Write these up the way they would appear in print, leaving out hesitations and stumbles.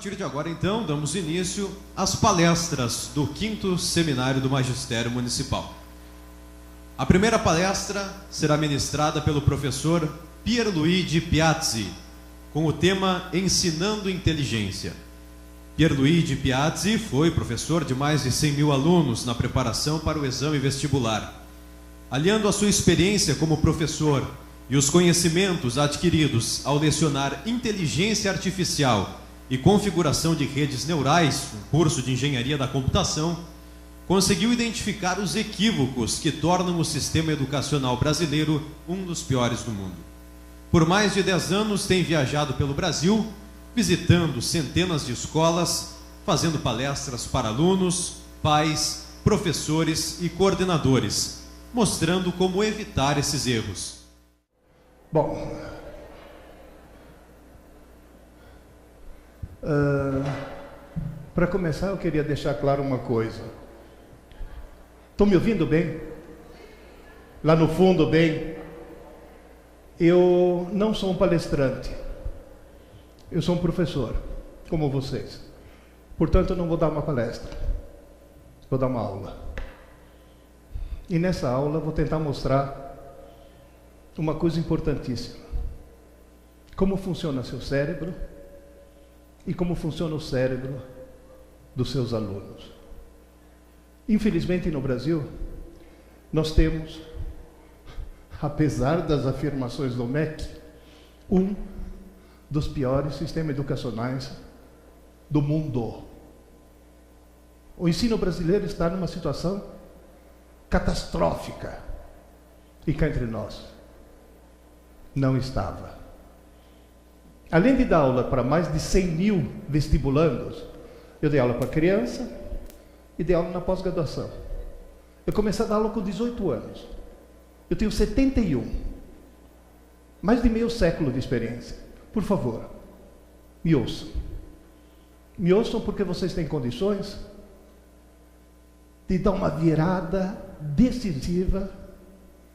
partir de agora, então, damos início às palestras do 5º Seminário do Magistério Municipal. A primeira palestra será ministrada pelo professor Pierluigi Piazzi, com o tema Ensinando Inteligência. Pierluigi Piazzi foi professor de mais de 100 mil alunos na preparação para o exame vestibular. Aliando a sua experiência como professor e os conhecimentos adquiridos ao lecionar inteligência artificial e configuração de redes neurais, um curso de engenharia da computação, conseguiu identificar os equívocos que tornam o sistema educacional brasileiro um dos piores do mundo. Por mais de 10 anos tem viajado pelo Brasil, visitando centenas de escolas, fazendo palestras para alunos, pais, professores e coordenadores, mostrando como evitar esses erros. Bom, para começar eu queria deixar claro uma coisa. Estão me ouvindo bem? Lá no fundo, bem? Eu não sou um palestrante. Eu sou um professor, como vocês. Portanto, eu não vou dar uma palestra. Vou dar uma aula. E nessa aula eu vou tentar mostrar uma coisa importantíssima. Como funciona seu cérebro e como funciona o cérebro dos seus alunos. Infelizmente, no Brasil, nós temos, apesar das afirmações do MEC, um dos piores sistemas educacionais do mundo. O ensino brasileiro está numa situação catastrófica. E cá entre nós, não estava. Além de dar aula para mais de 100 mil vestibulandos, eu dei aula para criança e dei aula na pós-graduação. Eu comecei a dar aula com 18 anos. Eu tenho 71. Mais de meio século de experiência. Por favor, me ouçam. Me ouçam porque vocês têm condições de dar uma virada decisiva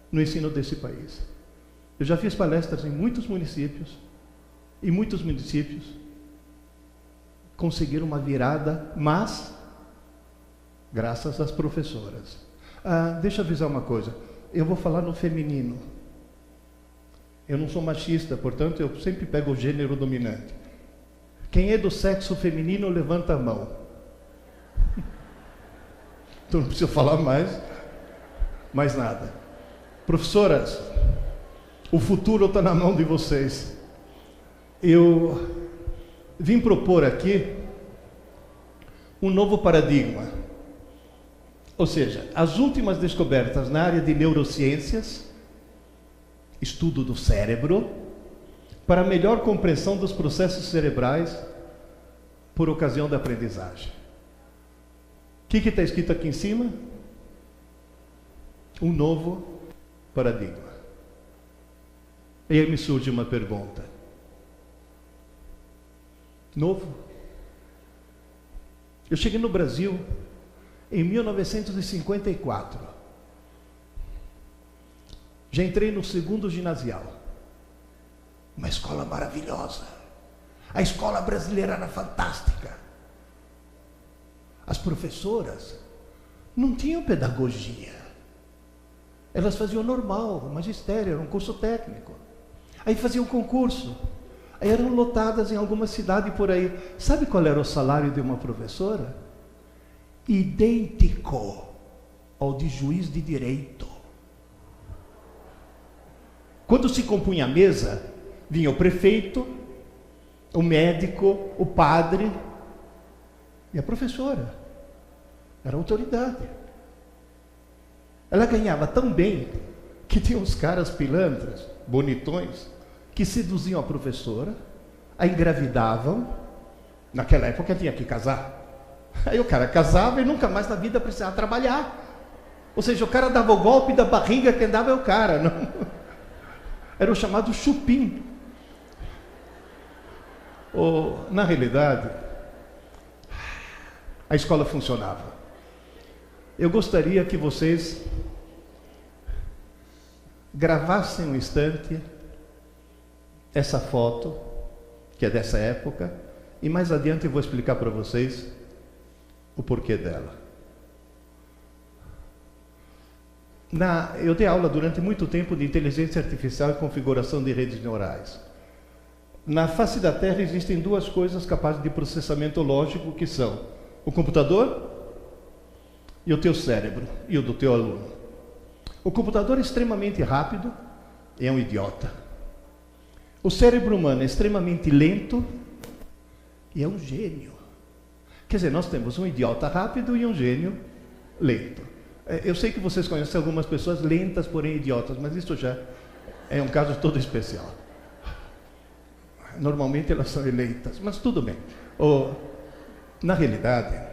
no ensino desse país. Eu já fiz palestras em muitos municípios, e muitos municípios conseguiram uma virada, mas graças às professoras. Deixa eu avisar uma coisa, eu vou falar no feminino. Eu não sou machista, portanto eu sempre pego o gênero dominante. Quem é do sexo feminino, levanta a mão. Então não preciso falar mais nada. Professoras, o futuro está na mão de vocês. Eu vim propor aqui um novo paradigma. Ou seja, as últimas descobertas na área de neurociências, estudo do cérebro, para melhor compreensão dos processos cerebrais por ocasião da aprendizagem. O que está escrito aqui em cima? Um novo paradigma. E aí me surge uma pergunta. Novo? Eu cheguei no Brasil em 1954. Já entrei no 2º ginasial. Uma escola maravilhosa. A escola brasileira era fantástica. As professoras não tinham pedagogia. Elas faziam normal, magistério, era um curso técnico. Aí faziam concurso. Aí eram lotadas em alguma cidade por aí. Sabe qual era o salário de uma professora? Idêntico ao de juiz de direito. Quando se compunha a mesa, vinha o prefeito, o médico, o padre e a professora. Era autoridade. Ela ganhava tão bem que tinha uns caras pilantras, bonitões, que seduziam a professora, a engravidavam. Naquela época tinha que casar. Aí o cara casava e nunca mais na vida precisava trabalhar. Ou seja, o cara dava o golpe da barriga, quem dava é o cara. Não? Era o chamado chupim. Na realidade, a escola funcionava. Eu gostaria que vocês gravassem um instante essa foto, que é dessa época, E mais adiante eu vou explicar para vocês o porquê dela. Eu dei aula durante muito tempo de inteligência artificial e configuração de redes neurais. Na face da Terra existem duas coisas capazes de processamento lógico, que são o computador e o teu cérebro, e o do teu aluno. O computador é extremamente rápido e é um idiota. O cérebro humano é extremamente lento e é um gênio. Quer dizer, nós temos um idiota rápido e um gênio lento. Eu sei que vocês conhecem algumas pessoas lentas, porém idiotas, mas isso já é um caso todo especial. Normalmente elas são eleitas, mas tudo bem. Na realidade,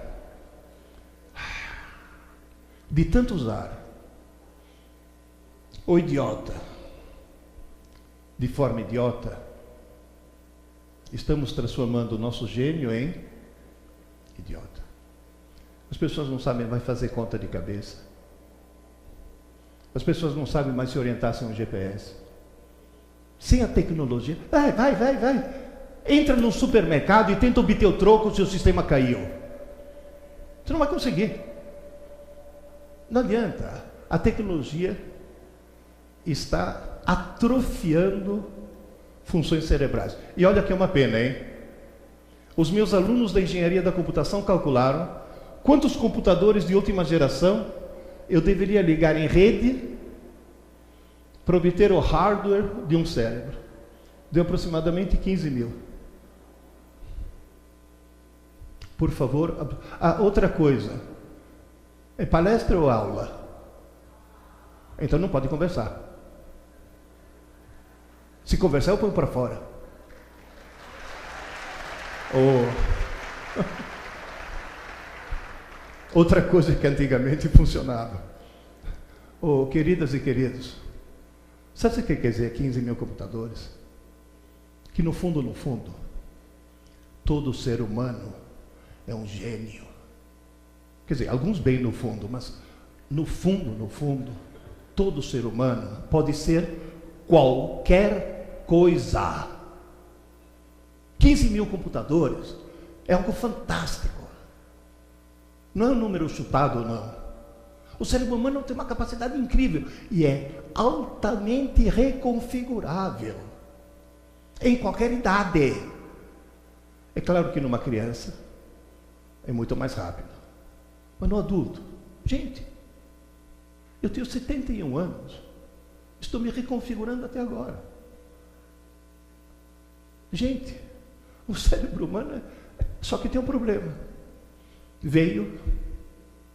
de tanto usar o idiota de forma idiota, estamos transformando o nosso gênio em idiota. As pessoas não sabem mais fazer conta de cabeça. As pessoas não sabem mais se orientar sem um GPS. Sem a tecnologia. Vai. Entra num supermercado e tenta obter o troco se o sistema caiu. Você não vai conseguir. Não adianta. A tecnologia está atrofiando funções cerebrais. E olha que é uma pena, hein? Os meus alunos da engenharia da computação calcularam quantos computadores de última geração eu deveria ligar em rede para obter o hardware de um cérebro. Deu aproximadamente 15 mil. Por favor. Outra coisa. É palestra ou aula? Então não pode conversar. Se conversar, eu ponho para fora. Outra coisa que antigamente funcionava. Queridas e queridos, sabe o que quer dizer 15 mil computadores? Que no fundo, todo ser humano é um gênio. Quer dizer, alguns bem no fundo, mas no fundo, todo ser humano pode ser qualquer coisa. 15 mil computadores é algo fantástico. Não é um número chutado, não. O cérebro humano tem uma capacidade incrível e é altamente reconfigurável em qualquer idade. É claro que numa criança é muito mais rápido, mas no adulto, gente, eu tenho 71 anos, estou me reconfigurando até agora. Gente, o cérebro humano só que tem um problema. Veio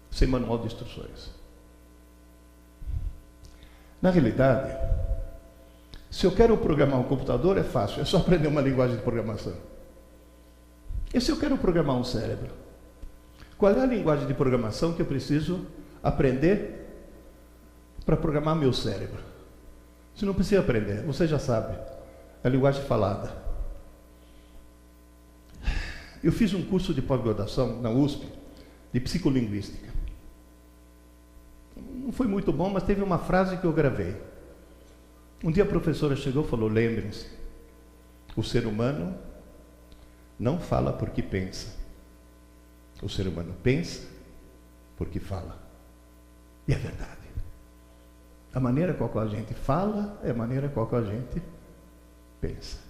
sem manual de instruções. Na realidade, se eu quero programar um computador, é fácil, é só aprender uma linguagem de programação. E se eu quero programar um cérebro, qual é a linguagem de programação que eu preciso aprender para programar meu cérebro? Você não precisa aprender, você já sabe. É a linguagem falada. Eu fiz um curso de pós-graduação na USP de psicolinguística. Não foi muito bom, mas teve uma frase que eu gravei. Um dia a professora chegou e falou: lembrem-se, o ser humano não fala porque pensa. O ser humano pensa porque fala. E é verdade. A maneira com a qual a gente fala é a maneira com a qual a gente pensa.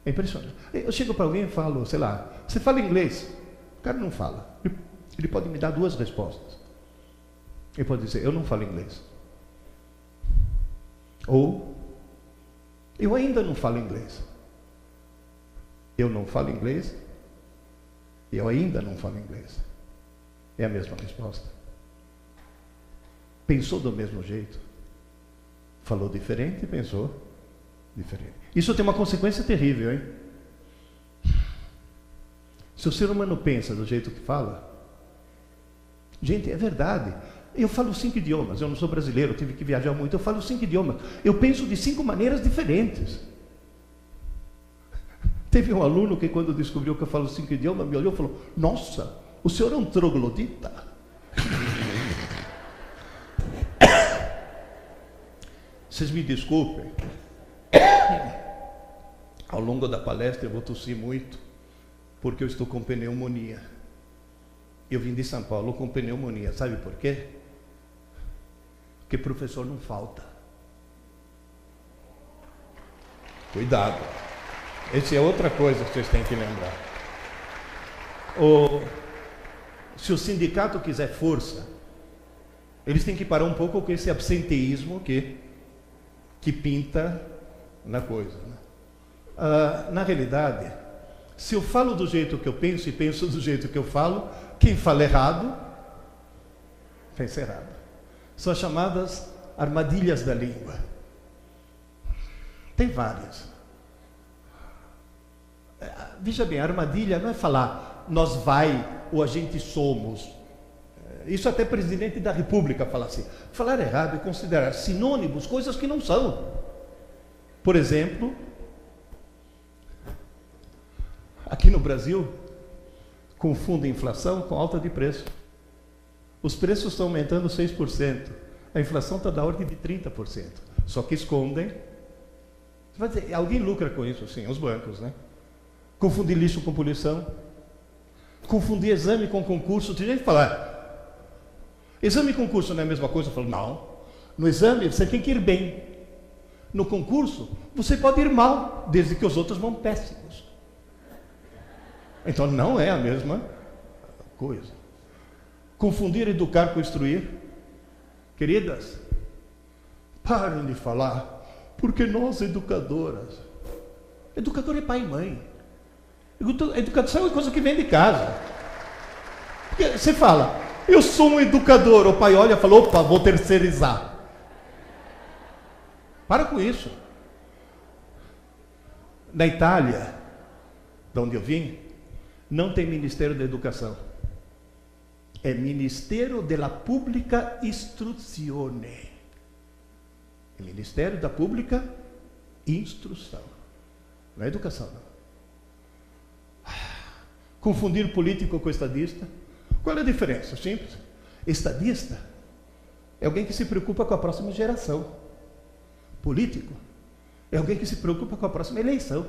É impressionante. Eu chego para alguém e falo, sei lá, você fala inglês? O cara não fala. Ele pode me dar duas respostas. Ele pode dizer, eu não falo inglês. Ou, eu ainda não falo inglês. Eu não falo inglês. Eu ainda não falo inglês. É a mesma resposta. Pensou do mesmo jeito. Falou diferente e pensou diferente. Isso tem uma consequência terrível, hein? Se o ser humano pensa do jeito que fala, gente, é verdade. Eu falo 5 idiomas, eu não sou brasileiro, tive que viajar muito, eu falo 5 idiomas. Eu penso de 5 maneiras diferentes. Teve um aluno que quando descobriu que eu falo 5 idiomas, me olhou e falou, nossa, o senhor é um troglodita? Vocês me desculpem. Ao longo da palestra eu vou tossir muito. porque eu estou com pneumonia. Eu vim de São Paulo com pneumonia. Sabe por quê? Porque professor não falta. Cuidado. Essa é outra coisa que vocês têm que lembrar. Se o sindicato quiser força, eles têm que parar um pouco com esse absenteísmo que pinta na coisa, né? Na realidade, se eu falo do jeito que eu penso e penso do jeito que eu falo, quem fala errado, pensa errado. São as chamadas armadilhas da língua. Tem várias. Veja bem, a armadilha não é falar nós vai ou a gente somos. Isso até presidente da República fala assim. Falar errado é considerar sinônimos coisas que não são. Por exemplo, aqui no Brasil, confunde inflação com alta de preço. Os preços estão aumentando 6%. A inflação está da ordem de 30%. Só que escondem. Você vai dizer, alguém lucra com isso? Sim, os bancos, né? Confundir lixo com poluição. Confundir exame com concurso. Tem gente que fala, exame e concurso não é a mesma coisa? Eu falo, não. No exame você tem que ir bem. No concurso você pode ir mal, desde que os outros vão péssimos. Então não é a mesma coisa. Confundir educar com instruir. Queridas, parem de falar, porque nós educadoras. Educador é pai e mãe. Educação é coisa que vem de casa. Porque você fala, eu sou um educador. O pai olha e fala, opa, vou terceirizar. Para com isso. Na Itália, de onde eu vim, não tem Ministério da Educação. É Ministério della Pubblica Istruzione. É Ministério da Pública Instrução. Não é educação, não. Confundir político com estadista. Qual é a diferença? Simples. Estadista é alguém que se preocupa com a próxima geração. Político é alguém que se preocupa com a próxima eleição.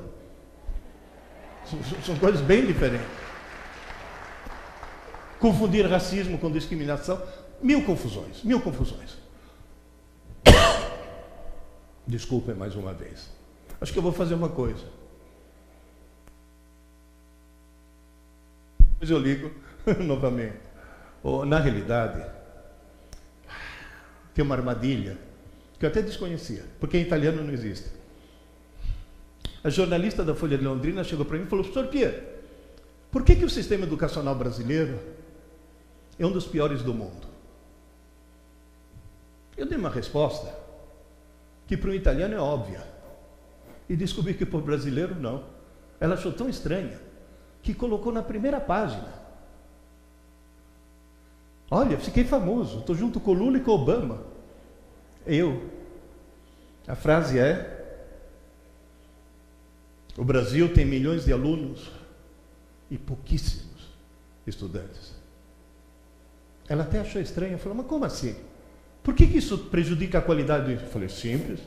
São coisas bem diferentes. Confundir racismo com discriminação. Mil confusões. Desculpem mais uma vez. Acho que eu vou fazer uma coisa. Depois eu ligo novamente. Na realidade, tem uma armadilha que eu até desconhecia, porque em italiano não existe. A jornalista da Folha de Londrina chegou para mim e falou, professor Pierre, por que o sistema educacional brasileiro é um dos piores do mundo? Eu dei uma resposta que para o italiano é óbvia. E descobri que para o brasileiro não. Ela achou tão estranha que colocou na primeira página. Olha, fiquei famoso, estou junto com o Lula e com o Obama. A frase é: o Brasil tem milhões de alunos e pouquíssimos estudantes. Ela até achou estranho, falou, mas como assim? Por que isso prejudica a qualidade do ensino? Eu falei, simples,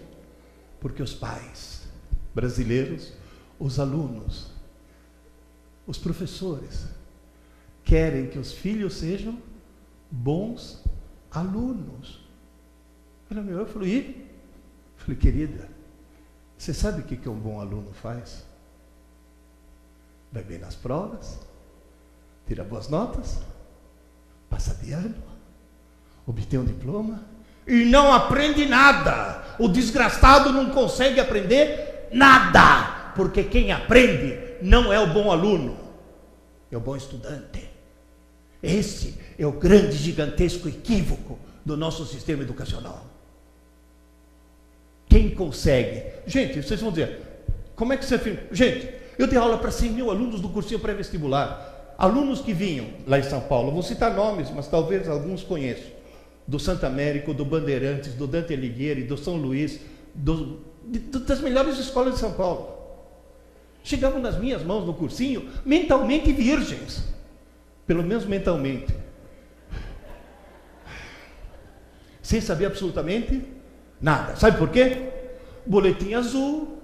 porque os pais brasileiros, os alunos, os professores, querem que os filhos sejam bons alunos. Ela me olhou e falou, e? Eu falei, querida, você sabe o que um bom aluno faz? Vai bem nas provas, tira boas notas, passa de ano, obtém um diploma e não aprende nada. O desgraçado não consegue aprender nada, porque quem aprende não é o bom aluno, é o bom estudante. Esse é o grande, gigantesco equívoco do nosso sistema educacional. Quem consegue? Gente, vocês vão dizer, como é que você fez? Gente, eu dei aula para 100 mil alunos do cursinho pré-vestibular. Alunos que vinham lá em São Paulo, vou citar nomes, mas talvez alguns conheçam. Do Santo Américo, do Bandeirantes, do Dante Alighieri, do São Luís, das melhores escolas de São Paulo. Chegavam nas minhas mãos no cursinho, mentalmente virgens. Pelo menos mentalmente. Sem saber absolutamente nada. Sabe por quê? Boletim azul.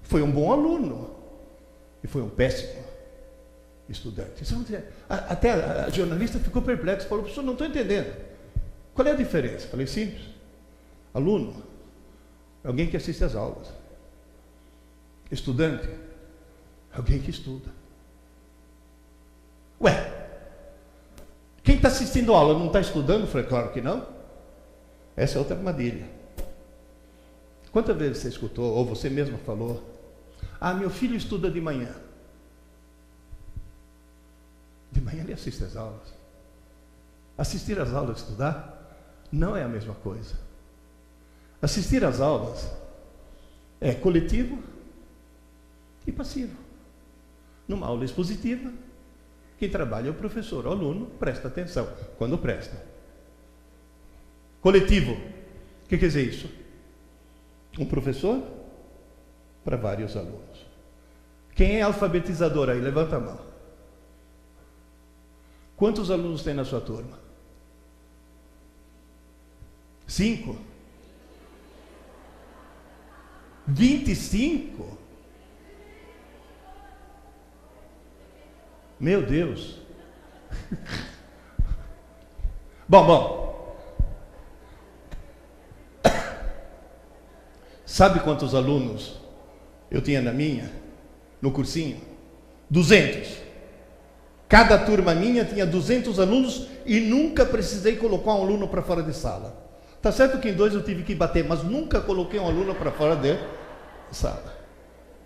Foi um bom aluno. E foi um péssimo estudante. Até a jornalista ficou perplexa, falou, professor, não estou entendendo. Qual é a diferença? Falei, simples. Aluno, alguém que assiste às aulas. Estudante, alguém que estuda. Ué, quem está assistindo a aula não está estudando? Falei, claro que não. Essa é outra armadilha. Quantas vezes você escutou, ou você mesmo falou, meu filho estuda de manhã. De manhã ele assiste às aulas. Assistir às aulas e estudar não é a mesma coisa. Assistir às aulas é coletivo e passivo. Numa aula expositiva, quem trabalha é o professor, o aluno presta atenção, quando presta. Coletivo, o que quer dizer isso? Um professor para vários alunos. Quem é alfabetizador aí? Levanta a mão. Quantos alunos tem na sua turma? 5? 25? Meu Deus. Bom. Sabe quantos alunos eu tinha na minha, no cursinho? 200. Cada turma minha tinha 200 alunos e nunca precisei colocar um aluno para fora de sala. Tá certo que em 2 eu tive que bater, mas nunca coloquei um aluno para fora de sala.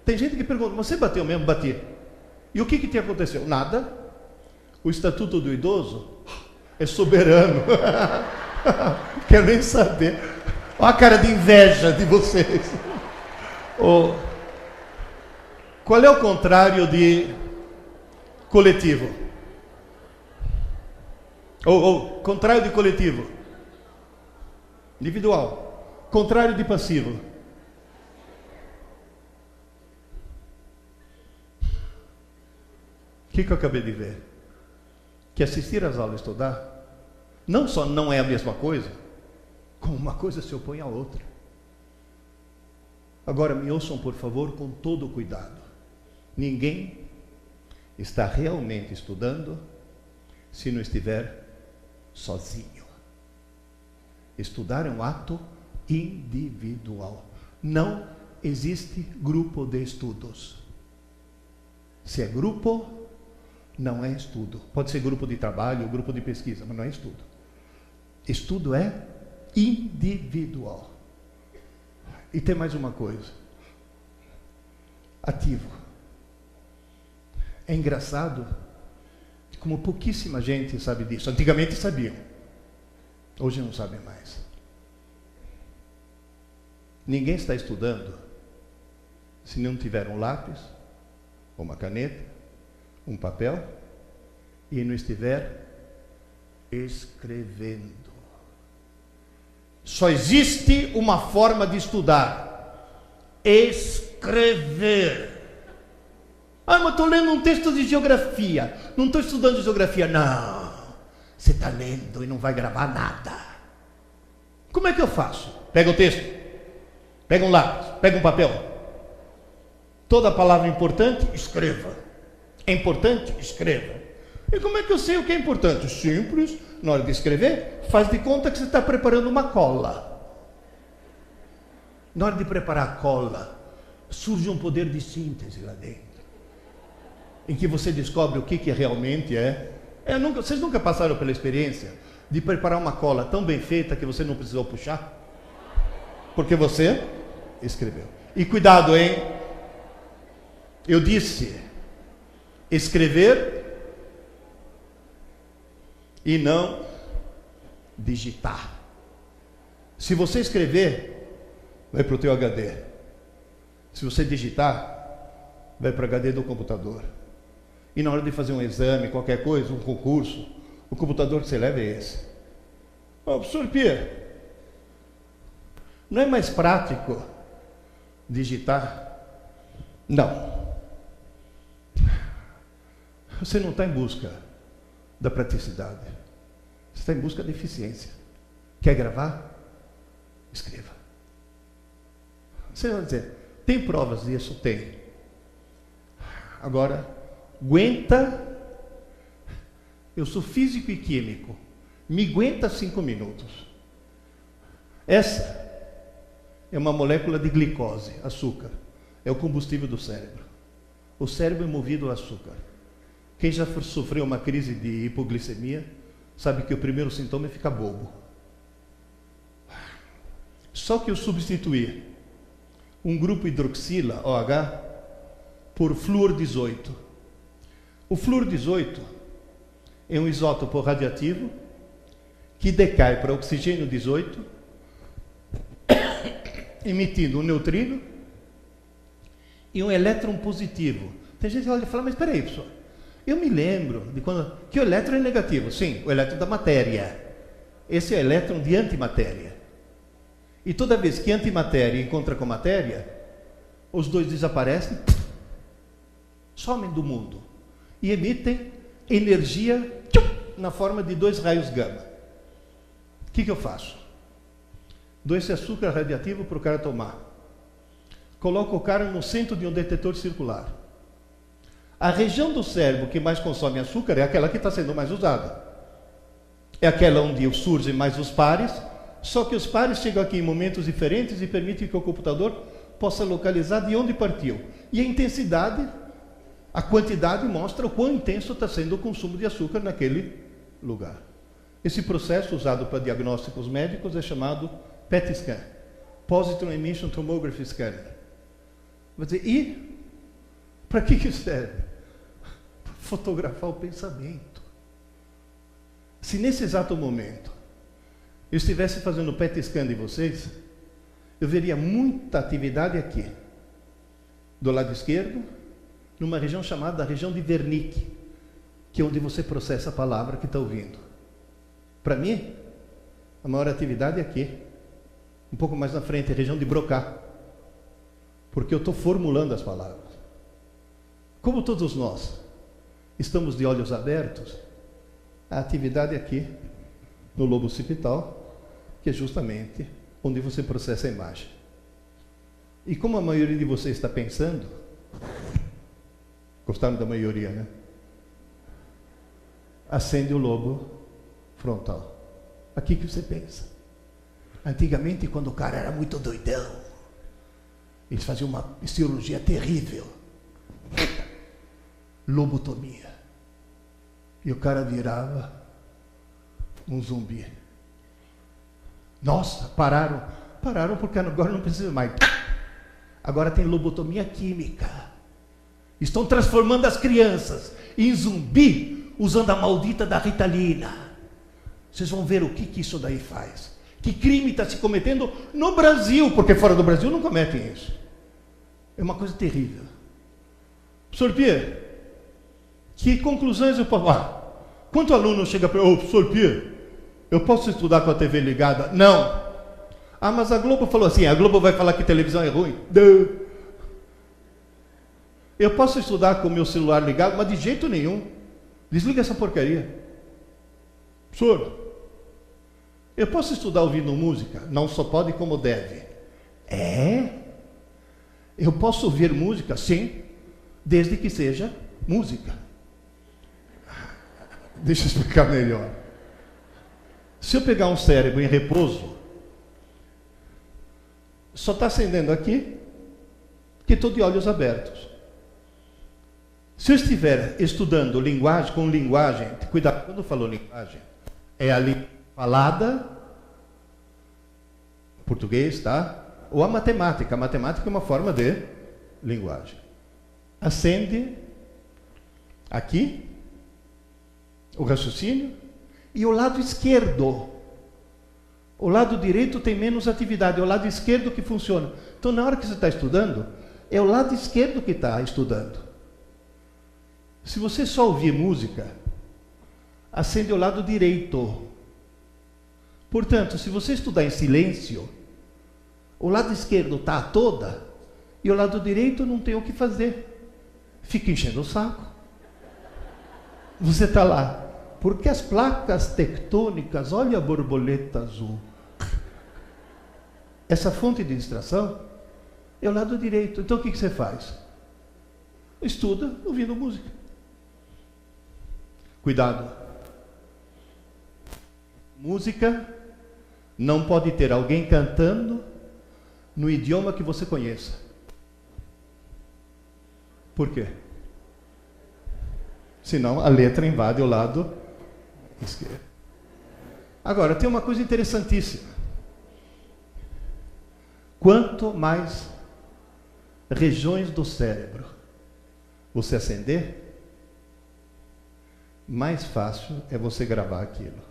Tem gente que pergunta, você bateu mesmo? Bati. E o que te aconteceu? Nada. O Estatuto do Idoso é soberano. Quero nem saber. Olha a cara de inveja de vocês. Qual é o contrário de coletivo? Contrário de coletivo? Individual. Contrário de passivo? O que eu acabei de ver? Que assistir às aulas e estudar não só não é a mesma coisa, como uma coisa se opõe à outra. Agora me ouçam, por favor, com todo cuidado. Ninguém está realmente estudando se não estiver sozinho. Estudar é um ato individual. Não existe grupo de estudos. Se é grupo, não é estudo. Pode ser grupo de trabalho, grupo de pesquisa, mas não é estudo. Estudo é individual. E tem mais uma coisa. Ativo. É engraçado como pouquíssima gente sabe disso. Antigamente sabiam. Hoje não sabem mais. Ninguém está estudando se não tiver um lápis, uma caneta, um papel e não estiver escrevendo. Só existe uma forma de estudar: escrever. Mas estou lendo um texto de geografia. Não estou estudando geografia. Não. Você está lendo e não vai gravar nada. Como é que eu faço? Pega o texto, pega um lápis, pega um papel. Toda palavra importante, escreva. É importante? Escreva. E como é que eu sei o que é importante? Simples. Na hora de escrever, faz de conta que você está preparando uma cola. Na hora de preparar a cola, surge um poder de síntese lá dentro, em que você descobre o que realmente é. Vocês nunca passaram pela experiência de preparar uma cola tão bem feita que você não precisou puxar? Porque você escreveu. E cuidado, hein? Eu disse escrever e não digitar. Se você escrever, vai para o teu HD. Se você digitar, vai para o HD do computador. E na hora de fazer um exame, qualquer coisa, um concurso, o computador que você leva é esse. Professor Pierre, não é mais prático digitar? Não. Você não está em busca da praticidade. Você está em busca da eficiência. Quer gravar? Escreva. Você vai dizer, tem provas disso? Tem. Agora, aguenta Eu sou físico e químico. Me aguenta 5 minutos. Essa é uma molécula de glicose, açúcar. É o combustível do cérebro. O cérebro é movido a açúcar. Quem já sofreu uma crise de hipoglicemia sabe que o primeiro sintoma é ficar bobo. Só que eu substituí um grupo hidroxila, OH, por flúor 18. O flúor 18 é um isótopo radioativo que decai para oxigênio 18, emitindo um neutrino e um elétron positivo. Tem gente que olha e fala, mas espera aí, pessoal. Eu me lembro de quando... que o elétron é negativo. Sim, o elétron da matéria. Esse é o elétron de antimatéria. E toda vez que antimatéria encontra com matéria, os dois desaparecem, somem do mundo e emitem energia na forma de 2 raios gama. O que eu faço? Dou esse açúcar radioativo para o cara tomar. Coloco o cara no centro de um detetor circular. A região do cérebro que mais consome açúcar é aquela que está sendo mais usada. É aquela onde surgem mais os pares, só que os pares chegam aqui em momentos diferentes e permitem que o computador possa localizar de onde partiu. E a intensidade, a quantidade mostra o quão intenso está sendo o consumo de açúcar naquele lugar. Esse processo usado para diagnósticos médicos é chamado PET scan, Positron Emission Tomography Scanner. Vai dizer, e para que serve? Para fotografar o pensamento. Se nesse exato momento eu estivesse fazendo o PET scan de vocês, eu veria muita atividade aqui, do lado esquerdo, numa região chamada região de Wernicke, que é onde você processa a palavra que está ouvindo. Para mim, a maior atividade é aqui, um pouco mais na frente, a região de Broca, porque eu estou formulando as palavras. Como todos nós estamos de olhos abertos, a atividade é aqui, no lobo occipital, que é justamente onde você processa a imagem. E como a maioria de vocês está pensando, gostaram da maioria, né? Acende o lobo frontal. Aqui que você pensa. Antigamente, quando o cara era muito doidão, eles faziam uma cirurgia terrível. Lobotomia. E o cara virava um zumbi. Nossa, pararam porque agora não precisa mais. Agora tem lobotomia química. Estão transformando as crianças em zumbi usando a maldita da Ritalina. Vocês vão ver o que isso daí faz. Que crime está se cometendo no Brasil, porque fora do Brasil não cometem isso. É uma coisa terrível. Professor Pierre, que conclusões eu posso... quanto aluno chega para professor Pierre, eu posso estudar com a TV ligada? Não. Ah, mas a Globo falou assim, a Globo vai falar que televisão é ruim? Não. Eu posso estudar com o meu celular ligado, mas de jeito nenhum. Desliga essa porcaria. Professor, eu posso estudar ouvindo música? Não só pode como deve. É? Eu posso ouvir música? Sim, desde que seja música. Deixa eu explicar melhor. Se eu pegar um cérebro em repouso, só está acendendo aqui, que estou de olhos abertos. Se eu estiver estudando linguagem, com linguagem, cuidado, quando eu falo linguagem, é a língua falada, português, tá? Ou a matemática. A matemática é uma forma de linguagem. Acende aqui o raciocínio e o lado esquerdo. O lado direito tem menos atividade, é o lado esquerdo que funciona. Então, na hora que você está estudando, é o lado esquerdo que está estudando. Se você só ouvir música, acende o lado direito. Portanto, se você estudar em silêncio, o lado esquerdo está a toda e o lado direito não tem o que fazer. Fica enchendo o saco. Você está lá. Porque as placas tectônicas, olha a borboleta azul. Essa fonte de distração é o lado direito. Então o que você faz? Estuda ouvindo música. Cuidado. Música não pode ter alguém cantando no idioma que você conheça. Por quê? Senão a letra invade o lado esquerdo. Agora, tem uma coisa interessantíssima. Quanto mais regiões do cérebro você acender, mais fácil é você gravar aquilo.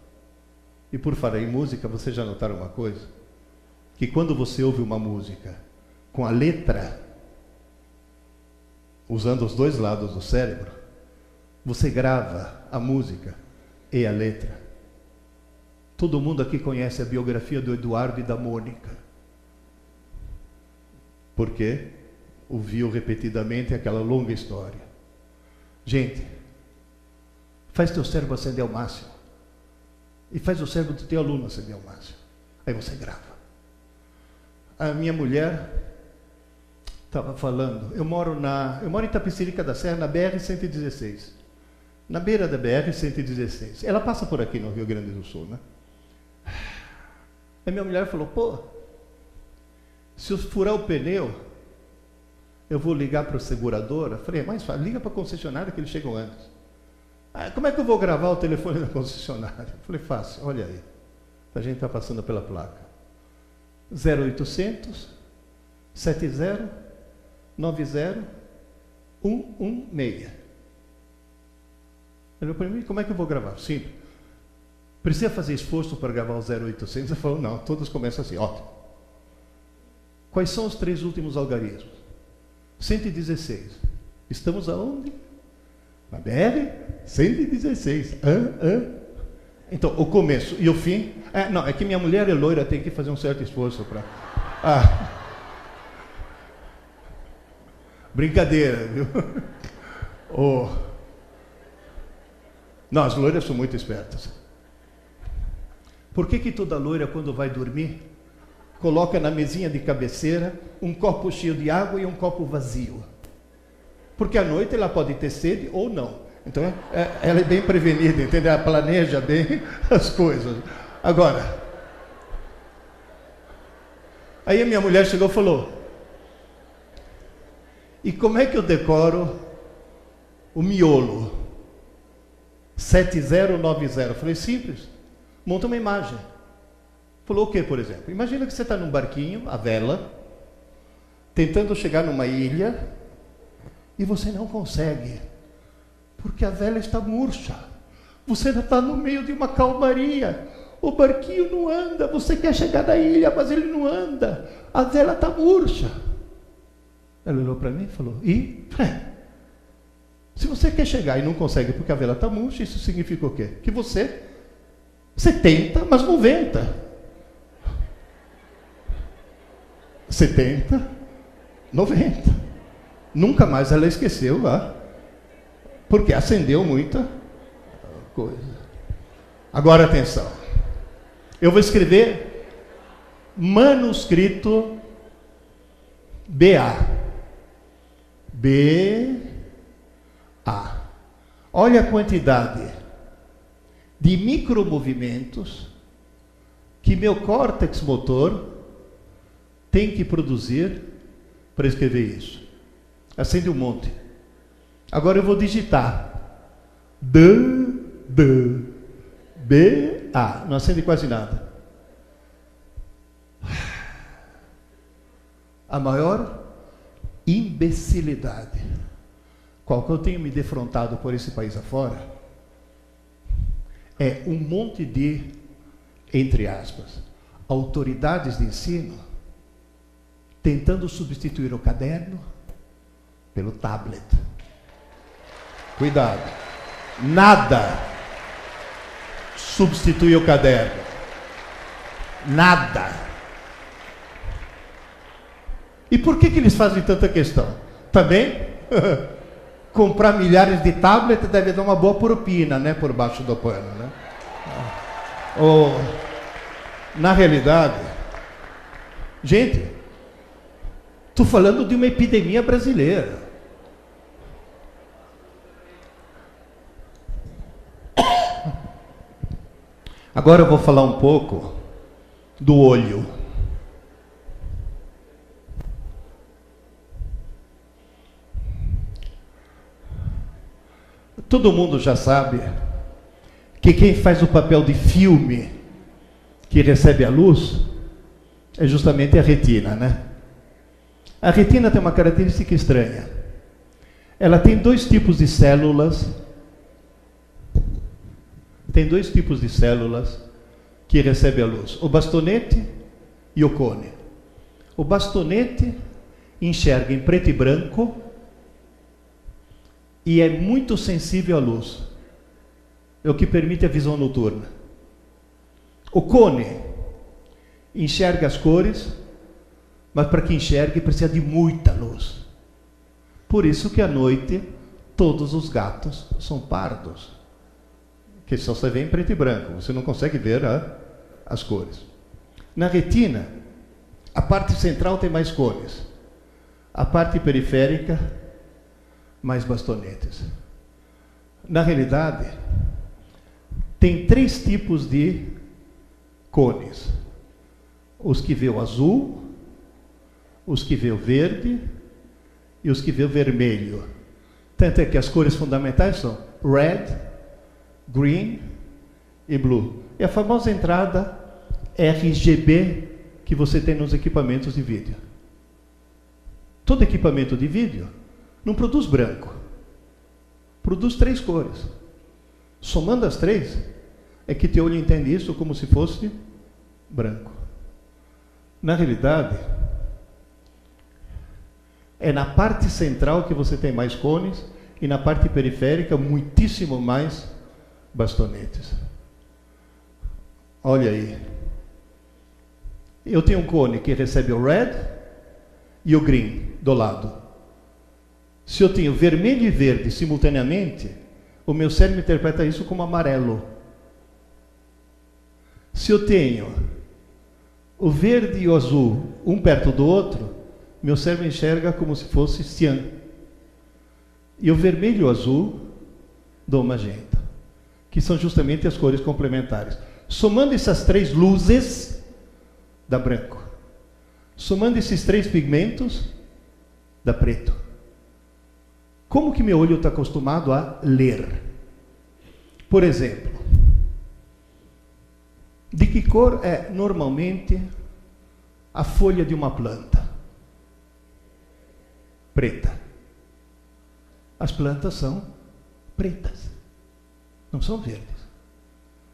E por falar em música, vocês já notaram uma coisa? Que quando você ouve uma música com a letra, usando os dois lados do cérebro, você grava a música e a letra. Todo mundo aqui conhece a biografia do Eduardo e da Mônica. Porque ouviu repetidamente aquela longa história. Gente, faz teu cérebro acender ao máximo. E faz o cérebro do teu aluno acender ao máximo. Aí você grava. A minha mulher estava falando, eu moro em Itapecerica da Serra, na BR-116. Na beira da BR-116. Ela passa por aqui no Rio Grande do Sul, né? Aí minha mulher falou, pô, se eu furar o pneu, eu vou ligar para a seguradora. Falei, mas liga para a concessionária que eles chegam antes. Ah, como é que eu vou gravar o telefone da concessionária? Falei, fácil, olha aí. A gente está passando pela placa. 0800 70 90 116. Ele falou para mim, como é que eu vou gravar? Simples. Precisa fazer esforço para gravar o 0800? Ele falou, não, todos começam assim, ótimo. Quais são os 3 últimos algarismos? 116. Estamos aonde? Na BR 116. Então, o começo e o fim. Não, é que minha mulher é loira, tem que fazer um certo esforço para. Brincadeira, viu? Não, as loiras são muito espertas. Por que toda loira, quando vai dormir, coloca na mesinha de cabeceira um copo cheio de água e um copo vazio? Porque à noite ela pode ter sede ou não. Então, ela é bem prevenida, entendeu? Ela planeja bem as coisas. Agora, aí a minha mulher chegou e falou, e como é que eu decoro o miolo? 7090. Eu falei, simples. Monta uma imagem. Falou o que, por exemplo? Imagina que você está num barquinho, a vela, tentando chegar numa ilha, e você não consegue, porque a vela está murcha. Você já está no meio de uma calmaria. O barquinho não anda, você quer chegar na ilha, mas ele não anda. A vela está murcha. Ela olhou para mim e falou, se você quer chegar e não consegue porque a vela está murcha, isso significa o quê? Que você tenta, mas não venta. 70, 90. Nunca mais ela esqueceu lá, porque acendeu muita coisa. Agora atenção, eu vou escrever manuscrito BA. Olha a quantidade de micromovimentos que meu córtex motor tem que produzir para escrever isso. Acende um monte. Agora eu vou digitar. B-A. Não acende quase nada. A maior imbecilidade qual que eu tenho me defrontado por esse país afora é um monte de, entre aspas, autoridades de ensino tentando substituir o caderno pelo tablet. Cuidado. Nada substitui o caderno. Nada. E por que eles fazem tanta questão? Também, comprar milhares de tablets deve dar uma boa propina, né, por baixo do pano, né? Na realidade, gente, estou falando de uma epidemia brasileira. Agora eu vou falar um pouco do olho. Todo mundo já sabe que quem faz o papel de filme que recebe a luz é justamente a retina, né? A retina tem uma característica estranha. Ela tem dois tipos de células. Tem dois tipos de células que recebem a luz: o bastonete e o cone. O bastonete enxerga em preto e branco e é muito sensível à luz. É o que permite a visão noturna. O cone enxerga as cores, mas para que enxergue precisa de muita luz. Por isso que à noite todos os gatos são pardos, que só se vê em preto e branco, você não consegue ver as cores. Na retina, a parte central tem mais cores, a parte periférica mais bastonetes. Na realidade, tem três tipos de cones: os que vê o azul, os que vê o verde e os que vê o vermelho. Tanto é que as cores fundamentais são red, green e blue. É a famosa entrada RGB que você tem nos equipamentos de vídeo. Todo equipamento de vídeo não produz branco, produz três cores. Somando as três, é que teu olho entende isso como se fosse branco. Na realidade, é na parte central que você tem mais cones e na parte periférica muitíssimo mais bastonetes. Olha aí. Eu tenho um cone que recebe o red e o green do lado. Se eu tenho vermelho e verde simultaneamente, o meu cérebro interpreta isso como amarelo. Se eu tenho o verde e o azul um perto do outro, meu cérebro enxerga como se fosse cian. E o vermelho e o azul do magenta, que são justamente as cores complementares. Somando essas três luzes, dá branco. Somando esses três pigmentos, dá preto. Como que meu olho está acostumado a ler? Por exemplo, de que cor é normalmente a folha de uma planta? Preta. As plantas são pretas, não são verdes.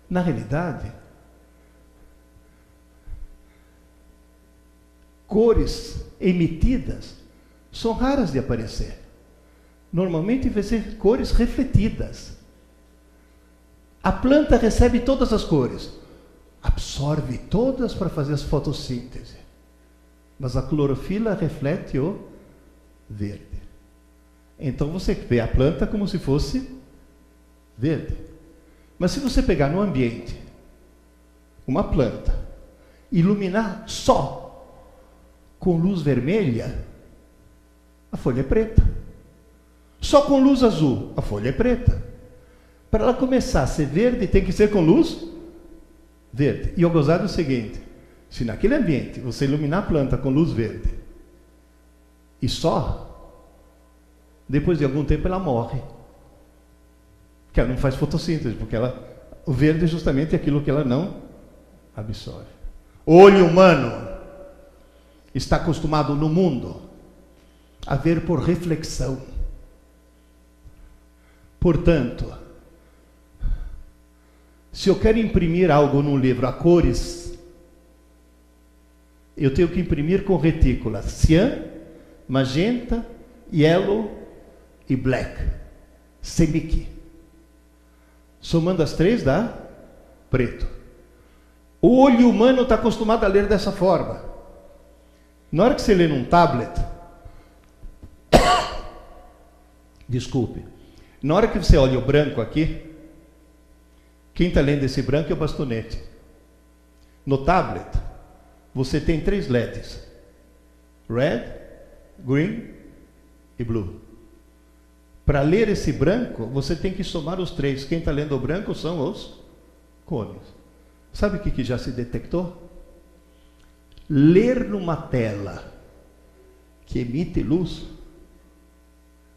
Na realidade, cores emitidas são raras de aparecer. Normalmente vai ser cores refletidas. A planta recebe todas as cores, absorve todas para fazer as fotossíntese, mas a clorofila reflete o verde. Então você vê a planta como se fosse verde. Mas se você pegar no ambiente uma planta, iluminar só com luz vermelha, a folha é preta. Só com luz azul, a folha é preta. Para ela começar a ser verde, tem que ser com luz verde. E o gozado é o seguinte: se naquele ambiente você iluminar a planta com luz verde e só, depois de algum tempo ela morre. Porque ela não faz fotossíntese, porque o verde é justamente aquilo que ela não absorve. O olho humano está acostumado no mundo a ver por reflexão. Portanto, se eu quero imprimir algo num livro a cores, eu tenho que imprimir com retícula cian, magenta, yellow e black, semiqui. Somando as três dá preto. O olho humano está acostumado a ler dessa forma. Na hora que você lê num tablet, desculpe, na hora que você olha o branco aqui, quem está lendo esse branco é o bastonete. No tablet, você tem três LEDs: red, green e blue. Para ler esse branco, você tem que somar os três. Quem está lendo o branco são os cones. Sabe o que já se detectou? Ler numa tela que emite luz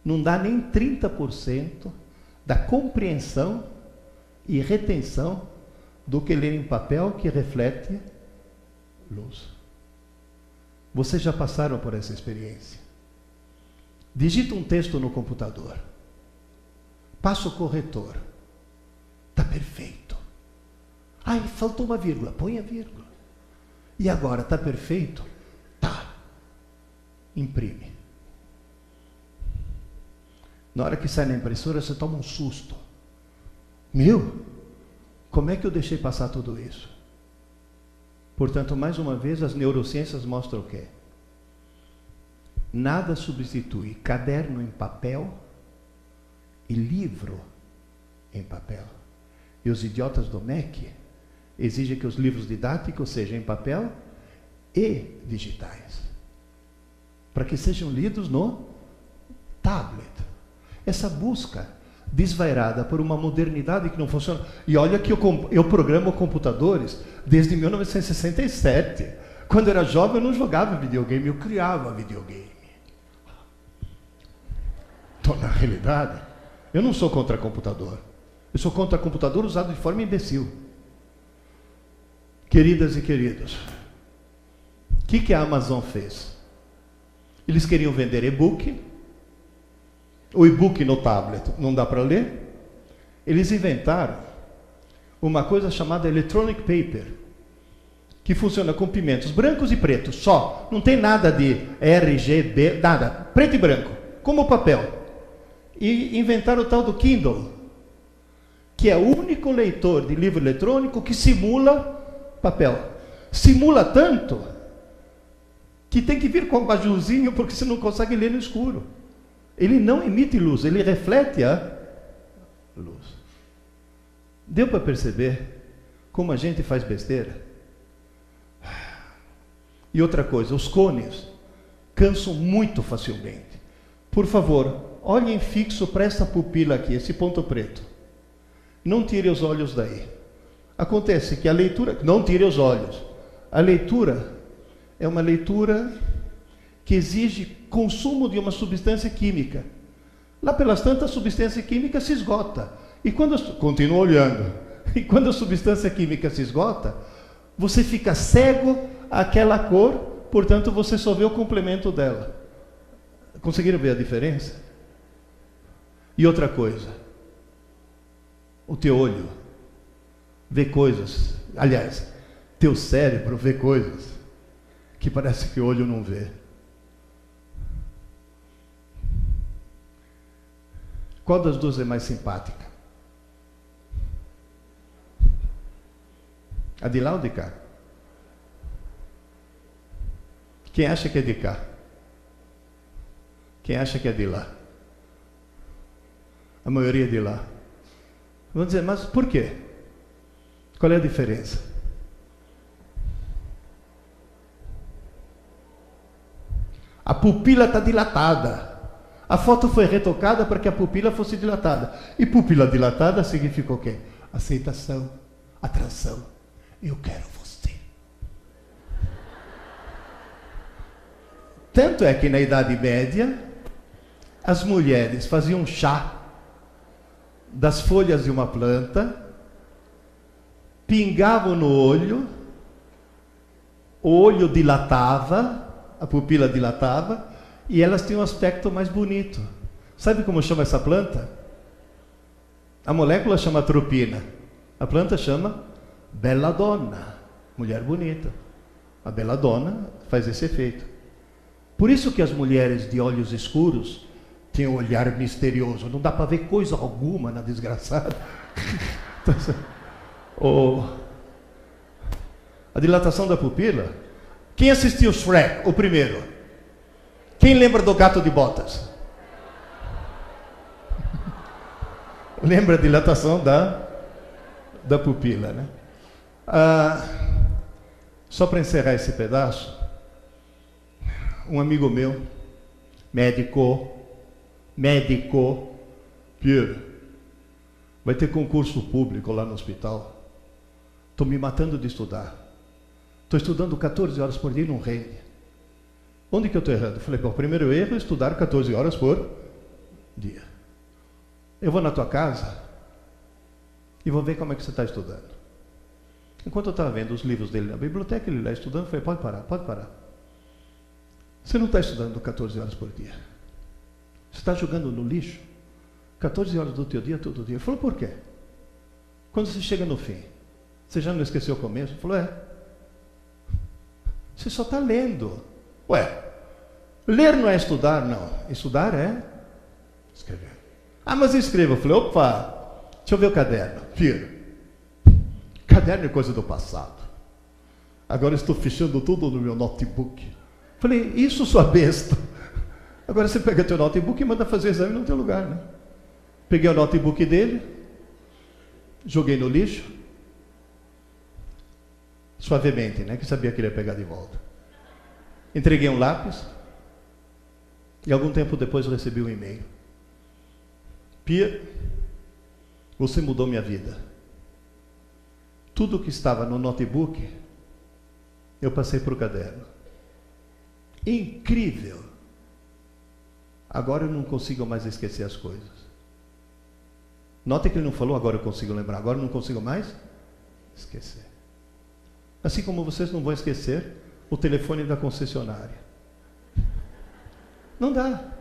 não dá nem 30% da compreensão e retenção do que ler em papel que reflete luz. Vocês já passaram por essa experiência? Digita um texto no computador, passa o corretor, está perfeito. Ai, faltou uma vírgula, põe a vírgula. E agora, está perfeito? Tá. Imprime. Na hora que sai na impressora, você toma um susto. Meu, como é que eu deixei passar tudo isso? Portanto, mais uma vez, as neurociências mostram o quê? Nada substitui caderno em papel e livro em papel. E os idiotas do MEC exigem que os livros didáticos sejam em papel e digitais, para que sejam lidos no tablet. Essa busca desvairada por uma modernidade que não funciona. E olha que eu programo computadores desde 1967. Quando eu era jovem, eu não jogava videogame, eu criava videogame. Então, na realidade, eu não sou contra computador. Eu sou contra computador usado de forma imbecil. Queridas e queridos, o que a Amazon fez? Eles queriam vender e-book. O e-book no tablet não dá para ler. Eles inventaram uma coisa chamada electronic paper, que funciona com pimentos brancos e pretos, só. Não tem nada de RGB, nada. Preto e branco, como papel. E inventaram o tal do Kindle, que é o único leitor de livro eletrônico que simula papel. Simula tanto que tem que vir com um abajurzinho, porque você não consegue ler no escuro. Ele não emite luz, ele reflete a luz. Deu para perceber como a gente faz besteira? E outra coisa, os cones cansam muito facilmente. Por favor, olhem fixo para essa pupila aqui, esse ponto preto. Não tire os olhos daí. Acontece que a leitura... Não tire os olhos. A leitura é uma leitura que exige consumo de uma substância química. Lá pelas tantas, a substância química se esgota. E quando... Continua olhando. E quando a substância química se esgota, você fica cego àquela cor, portanto, você só vê o complemento dela. Conseguiram ver a diferença? E outra coisa, o teu olho vê coisas, aliás, teu cérebro vê coisas que parece que o olho não vê. Qual das duas é mais simpática? A de lá ou de cá? Quem acha que é de cá? Quem acha que é de lá? A maioria é de lá. Vamos dizer, mas por quê? Qual é a diferença? A pupila está dilatada. A foto foi retocada para que a pupila fosse dilatada. E pupila dilatada significa o quê? Aceitação, atração. Eu quero você. Tanto é que na Idade Média, as mulheres faziam chá das folhas de uma planta, pingavam no olho, o olho dilatava, a pupila dilatava, e elas tinham um aspecto mais bonito. Sabe como chama essa planta? A molécula chama atropina. A planta chama belladonna, mulher bonita. A belladonna faz esse efeito. Por isso que as mulheres de olhos escuros têm um olhar misterioso. Não dá para ver coisa alguma na desgraçada. A dilatação da pupila. Quem assistiu Shrek, o primeiro? Quem lembra do gato de botas? Lembra a dilatação da pupila, né? Só para encerrar esse pedaço, um amigo meu, médico, Pierre, vai ter concurso público lá no hospital. Estou me matando de estudar. Estou estudando 14 horas por dia e não rende. Onde que eu estou errando? Eu falei, bom, o primeiro erro é estudar 14 horas por dia. Eu vou na tua casa e vou ver como é que você está estudando. Enquanto eu estava vendo os livros dele na biblioteca, ele lá estudando, eu falei, pode parar, pode parar. Você não está estudando 14 horas por dia. Você está jogando no lixo 14 horas do teu dia, todo dia. Ele falou, por quê? Quando você chega no fim, você já não esqueceu o começo? Ele falou, você só está lendo. Ué, ler não é estudar, não. Estudar é escrever. Ah, mas eu escrevo. Eu falei, opa, deixa eu ver o caderno. Filho, caderno é coisa do passado. Agora eu estou fechando tudo no meu notebook. Falei, isso, sua besta. Agora você pega teu notebook e manda fazer o exame no teu lugar, né? Peguei o notebook dele, joguei no lixo, suavemente, né? Que sabia que ele ia pegar de volta. Entreguei um lápis e algum tempo depois eu recebi um e-mail. Pia, você mudou minha vida. Tudo que estava no notebook, eu passei para o caderno. Incrível! Agora eu não consigo mais esquecer as coisas. Note que ele não falou, agora eu consigo lembrar, agora eu não consigo mais esquecer. Assim como vocês não vão esquecer o telefone da concessionária. Não dá.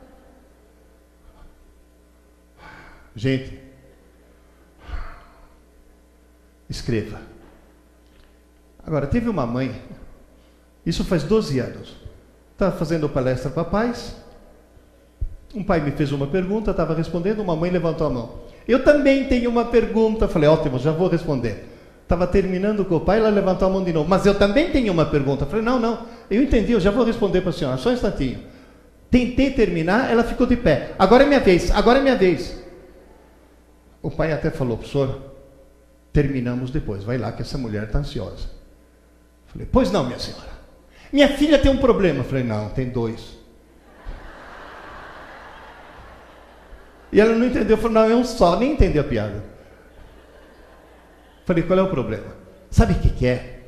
Gente, escreva. Agora, teve uma mãe, isso faz 12 anos, estava fazendo palestra para pais, um pai me fez uma pergunta, estava respondendo, uma mãe levantou a mão. Eu também tenho uma pergunta. Falei, ótimo, já vou responder. Estava terminando com o pai, ela levantou a mão de novo. Mas eu também tenho uma pergunta. Falei, não, eu entendi, eu já vou responder para a senhora, só um instantinho. Tentei terminar, ela ficou de pé. Agora é minha vez, agora é minha vez. O pai até falou, professor, terminamos depois, vai lá que essa mulher está ansiosa. Falei, pois não, minha senhora. Minha filha tem um problema. Falei, não, tem dois. E ela não entendeu, falou, não, é um só, nem entendeu a piada. Falei, qual é o problema? Sabe o que é?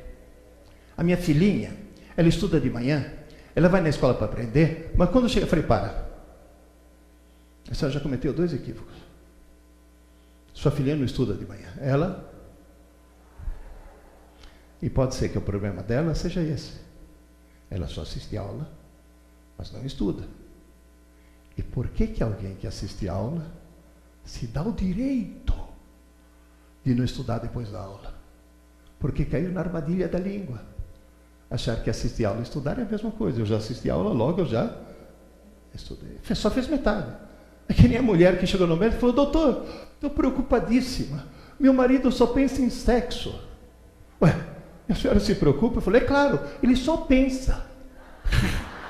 A minha filhinha, ela estuda de manhã, ela vai na escola para aprender, mas quando chega, falei, para. A senhora já cometeu 2 equívocos. Sua filhinha não estuda de manhã, ela... E pode ser que o problema dela seja esse. Ela só assiste aula, mas não estuda. E por que alguém que assiste aula se dá o direito de não estudar depois da aula? Porque caiu na armadilha da língua. Achar que assistir aula e estudar é a mesma coisa. Eu já assisti aula, logo eu já estudei. Só fez metade. É que nem a mulher que chegou no médico e falou, doutor, estou preocupadíssima. Meu marido só pensa em sexo. Ué, a senhora se preocupa? Eu falei, é claro, ele só pensa.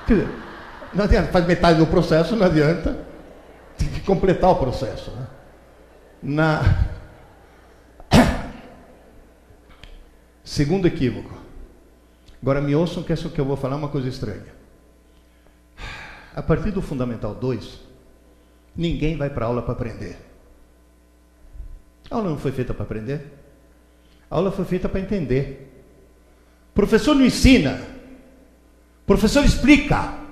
Quer dizer, não adianta, faz metade do processo, não adianta. Tem que completar o processo. Né? Segundo equívoco. Agora me ouçam que essa que eu vou falar é uma coisa estranha. A partir do Fundamental 2, ninguém vai para a aula para aprender. A aula não foi feita para aprender. A aula foi feita para entender. O professor não ensina. O professor explica.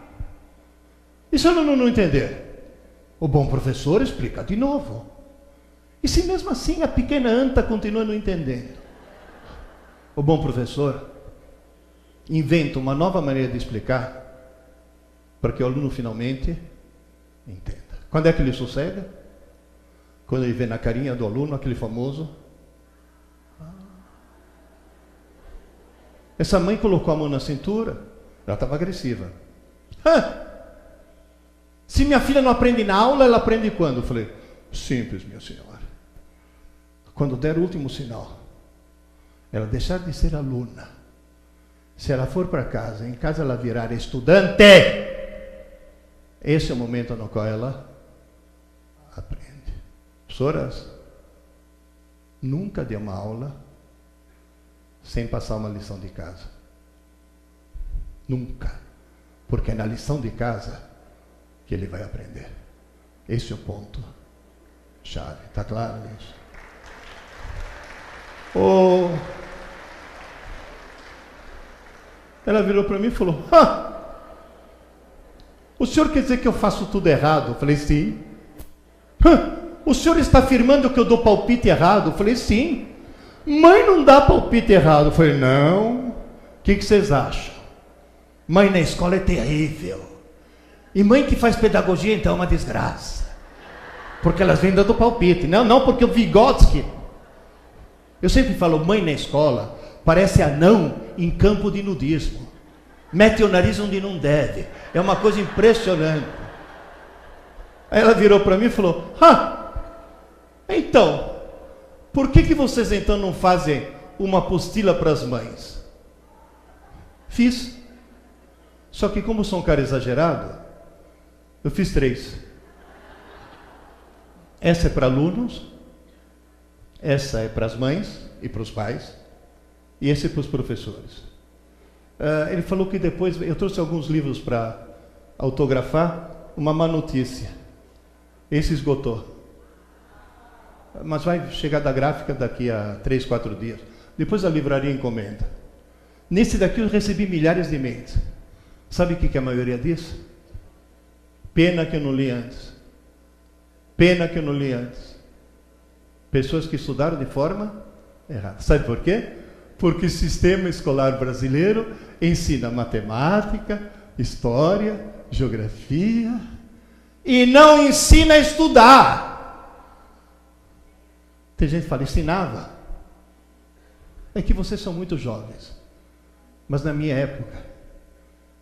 E se o aluno não entender? O bom professor explica de novo. E se mesmo assim a pequena anta continua não entendendo? O bom professor inventa uma nova maneira de explicar para que o aluno finalmente entenda. Quando é que ele sossega? Quando ele vê na carinha do aluno aquele famoso... Essa mãe colocou a mão na cintura, ela estava agressiva. Se minha filha não aprende na aula, ela aprende quando? Eu falei, simples, minha senhora. Quando der o último sinal, ela deixar de ser aluna. Se ela for para casa, em casa ela virar estudante. Esse é o momento no qual ela aprende. Professoras, nunca dê uma aula sem passar uma lição de casa. Nunca. Porque é na lição de casa que ele vai aprender. Esse é o ponto chave. Está claro isso? Ela virou para mim e falou: o senhor quer dizer que eu faço tudo errado? Eu falei: sim. O senhor está afirmando que eu dou palpite errado? Eu falei: sim. Mãe não dá palpite errado. Eu falei: não. O que vocês acham? Mãe na escola é terrível. E mãe que faz pedagogia então é uma desgraça. Porque elas vêm dando palpite. Não, porque o Vygotsky... Eu sempre falo, mãe na escola parece anão em campo de nudismo. Mete o nariz onde não deve. É uma coisa impressionante. Aí ela virou para mim e falou: então, por que vocês então não fazem uma apostila para as mães? Fiz. Só que como sou um cara exagerado, eu fiz 3. Essa é para alunos, essa é para as mães e para os pais, e esse é para os professores. Ele falou que depois, eu trouxe alguns livros para autografar, uma má notícia. Esse esgotou. Mas vai chegar da gráfica daqui a 3, 4 dias. Depois a livraria encomenda. Nesse daqui eu recebi milhares de e-mails. Sabe o que é a maioria disso? Pena que eu não li antes. Pena que eu não li antes. Pessoas que estudaram de forma errada. Sabe por quê? Porque o sistema escolar brasileiro ensina matemática, história, geografia e não ensina a estudar. Tem gente que fala: ensinava. É que vocês são muito jovens. Mas na minha época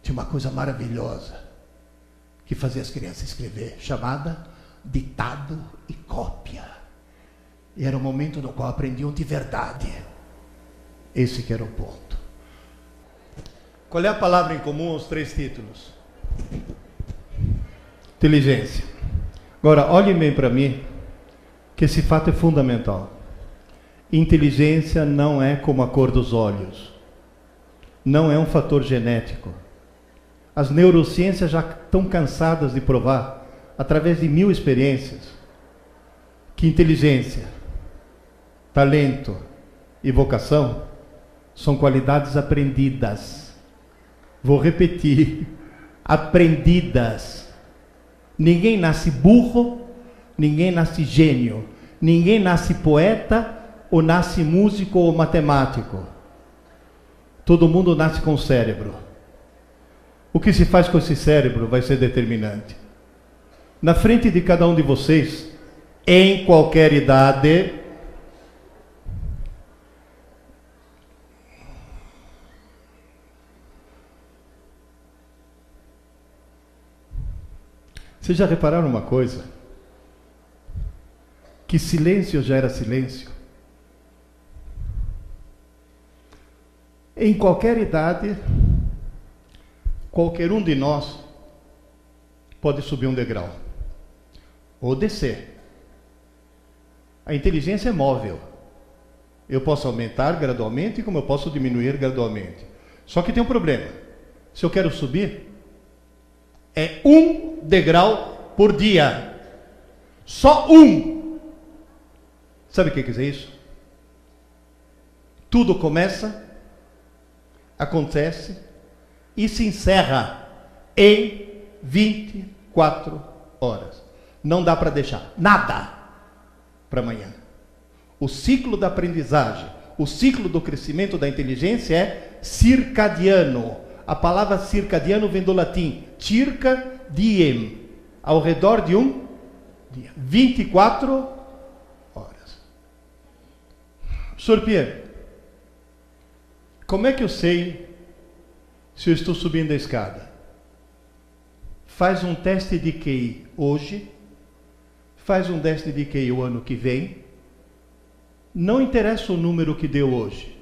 tinha uma coisa maravilhosa que fazia as crianças escrever, chamada ditado e cópia. E era o momento no qual aprendiam de verdade. Esse que era o ponto. Qual é a palavra em comum aos 3 títulos? Inteligência. Agora, olhem bem para mim, que esse fato é fundamental. Inteligência não é como a cor dos olhos. Não é um fator genético. As neurociências já estão cansadas de provar, através de 1000 experiências, que inteligência, talento e vocação são qualidades aprendidas. Vou repetir: aprendidas. Ninguém nasce burro, ninguém nasce gênio, ninguém nasce poeta, ou nasce músico ou matemático. Todo mundo nasce com cérebro. O que se faz com esse cérebro vai ser determinante. Na frente de cada um de vocês, em qualquer idade, vocês já repararam uma coisa? Que silêncio já era silêncio? Em qualquer idade, qualquer um de nós pode subir um degrau ou descer. A inteligência é móvel. Eu posso aumentar gradualmente, como eu posso diminuir gradualmente. Só que tem um problema. Se eu quero subir, é 1 degrau por dia. Só 1. Sabe o que quer dizer isso? Tudo começa, acontece e se encerra em 24 horas. Não dá para deixar nada para amanhã. O ciclo da aprendizagem, o ciclo do crescimento da inteligência é circadiano. A palavra circadiano vem do latim circa diem, ao redor de um dia. 24 horas. Sr. Pierre, como é que eu sei se eu estou subindo a escada? Faz um teste de QI hoje, faz um teste de QI o ano que vem. Não interessa o número que deu hoje.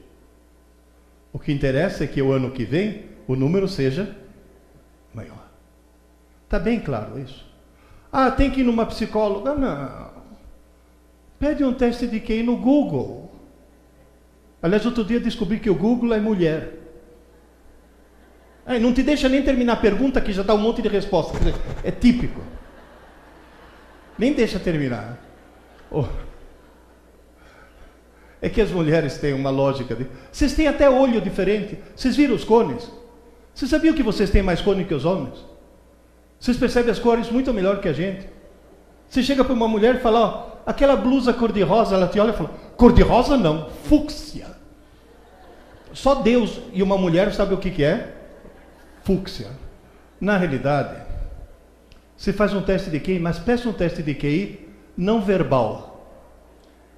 O que interessa é que o ano que vem o número seja maior. Está bem claro isso? Tem que ir numa psicóloga? Não. Pede um teste de QI no Google. Aliás, outro dia descobri que o Google é mulher. Não te deixa nem terminar a pergunta que já dá um monte de resposta. Quer dizer, é típico. Nem deixa terminar. É que as mulheres têm uma lógica. Vocês têm até olho diferente. Vocês viram os cones? Você sabia que vocês têm mais cor que os homens? Vocês percebem as cores muito melhor que a gente. Você chega para uma mulher e fala, ó, aquela blusa cor-de-rosa, ela te olha e fala, cor-de-rosa não, fúcsia. Só Deus e uma mulher sabe o que é? Fúcsia. Na realidade, você faz um teste de QI, mas peça um teste de QI não verbal.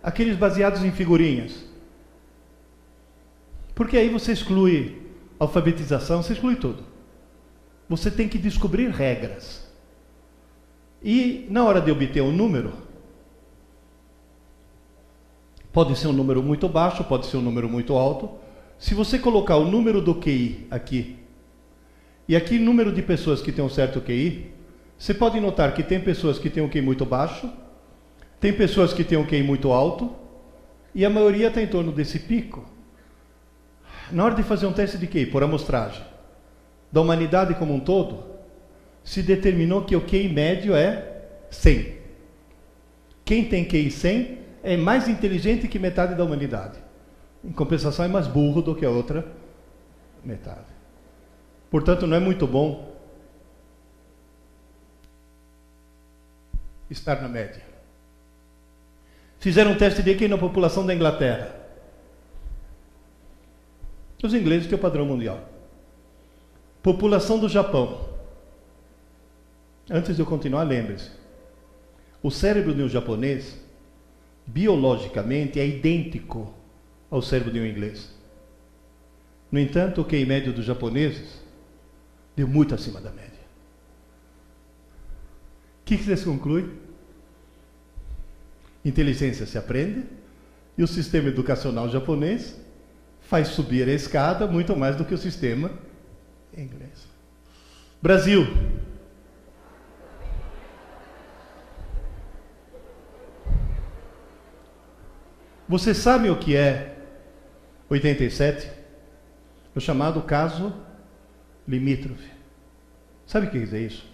Aqueles baseados em figurinhas. Porque aí você exclui alfabetização, você exclui tudo. Você tem que descobrir regras. E na hora de obter um número, pode ser um número muito baixo, pode ser um número muito alto. Se você colocar o número do QI aqui, e aqui o número de pessoas que têm um certo QI, você pode notar que tem pessoas que têm um QI muito baixo, tem pessoas que têm um QI muito alto, e a maioria está em torno desse pico. Na hora de fazer um teste de QI, por amostragem, da humanidade como um todo, se determinou que o QI médio é 100. Quem tem QI 100 é mais inteligente que metade da humanidade. Em compensação, é mais burro do que a outra metade. Portanto, não é muito bom estar na média. Fizeram um teste de QI na população da Inglaterra. Os ingleses têm o padrão mundial. População do Japão. Antes de eu continuar, lembre-se. O cérebro de um japonês, biologicamente, é idêntico ao cérebro de um inglês. No entanto, o QI médio dos japoneses deu muito acima da média. O que vocês concluem? Inteligência se aprende e o sistema educacional japonês faz subir a escada muito mais do que o sistema inglês. Brasil. Você sabe o que é 87? O chamado caso limítrofe. Sabe o que quer dizer isso?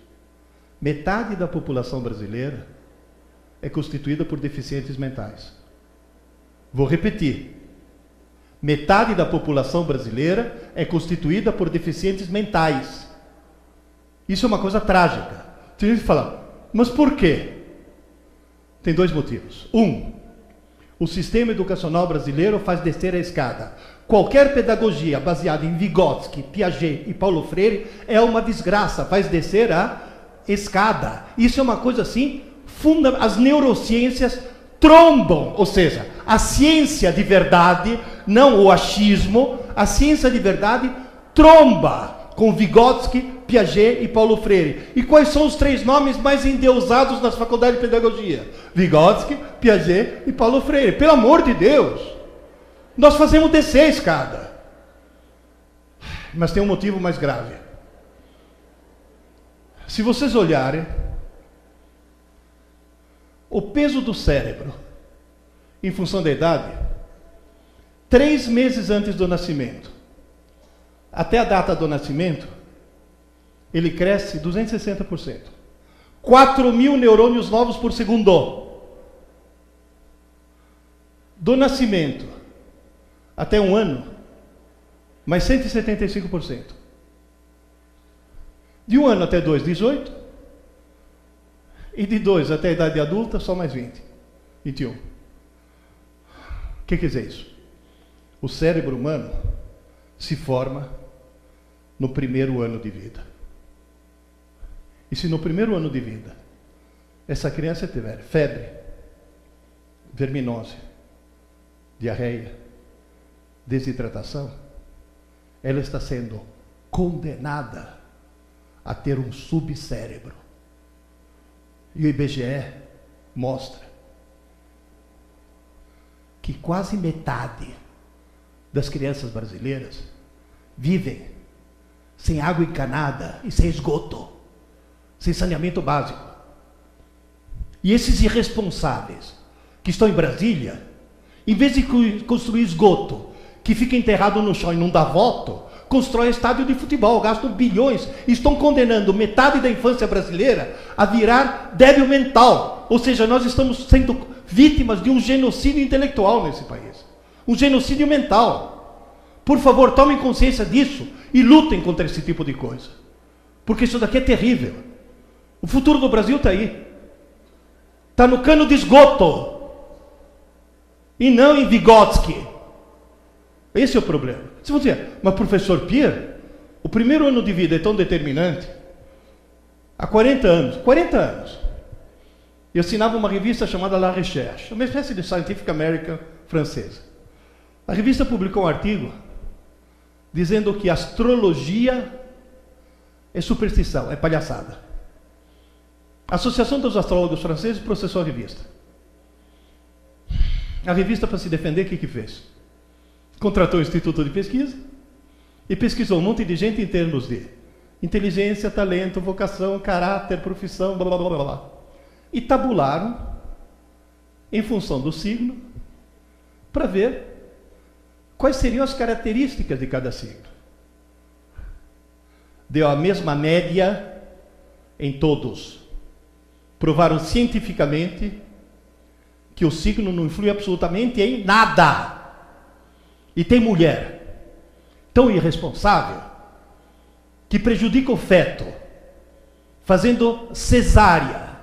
Metade da população brasileira é constituída por deficientes mentais. Vou repetir. Metade da população brasileira é constituída por deficientes mentais. Isso é uma coisa trágica. Tem gente que fala, mas por quê? Tem dois motivos. O sistema educacional brasileiro faz descer a escada. Qualquer pedagogia baseada em Vygotsky, Piaget e Paulo Freire é uma desgraça, faz descer a escada. Isso é uma coisa assim, as neurociências trombam, ou seja, a ciência de verdade, não o achismo, a ciência de verdade tromba com Vygotsky, Piaget e Paulo Freire. E quais são os três nomes mais endeusados nas faculdades de pedagogia? Vygotsky, Piaget e Paulo Freire. Pelo amor de Deus! Nós fazemos descer a escada. Mas tem um motivo mais grave. Se vocês olharem, o peso do cérebro, em função da idade, 3 meses antes do nascimento, até a data do nascimento, ele cresce 260%. 4.000 neurônios novos por segundo. Do nascimento até 1 ano, mais 175%. De 1 ano até 2, 18. E de 2 até a idade adulta, só mais 20. 21. O que quer dizer isso? O cérebro humano se forma no primeiro ano de vida. E se no primeiro ano de vida essa criança tiver febre, verminose, diarreia, desidratação, ela está sendo condenada a ter um subcérebro. E o IBGE mostra que quase metade das crianças brasileiras vivem sem água encanada e sem esgoto, sem saneamento básico. E esses irresponsáveis que estão em Brasília, em vez de construir esgoto que fica enterrado no chão e não dá voto, constrói estádio de futebol, gastam bilhões, e estão condenando metade da infância brasileira a virar débil mental. Ou seja, nós estamos sendo vítimas de um genocídio intelectual nesse país. Um genocídio mental. Por favor, tomem consciência disso e lutem contra esse tipo de coisa. Porque isso daqui é terrível. O futuro do Brasil está aí. Está no cano de esgoto. E não em Vygotsky. Esse é o problema. Se você dizer, mas professor Pierre, o primeiro ano de vida é tão determinante. Há 40 anos, eu assinava uma revista chamada La Recherche, uma espécie de Scientific American francesa. A revista publicou um artigo dizendo que astrologia é superstição, é palhaçada. A Associação dos Astrólogos Franceses processou a revista. A revista, para se defender, o que fez? Contratou o Instituto de Pesquisa e pesquisou um monte de gente em termos de inteligência, talento, vocação, caráter, profissão, blá, blá, blá, blá. E tabularam, em função do signo, para ver quais seriam as características de cada signo. Deu a mesma média em todos. Provaram cientificamente que o signo não influi absolutamente em nada. E tem mulher tão irresponsável que prejudica o feto, fazendo cesárea,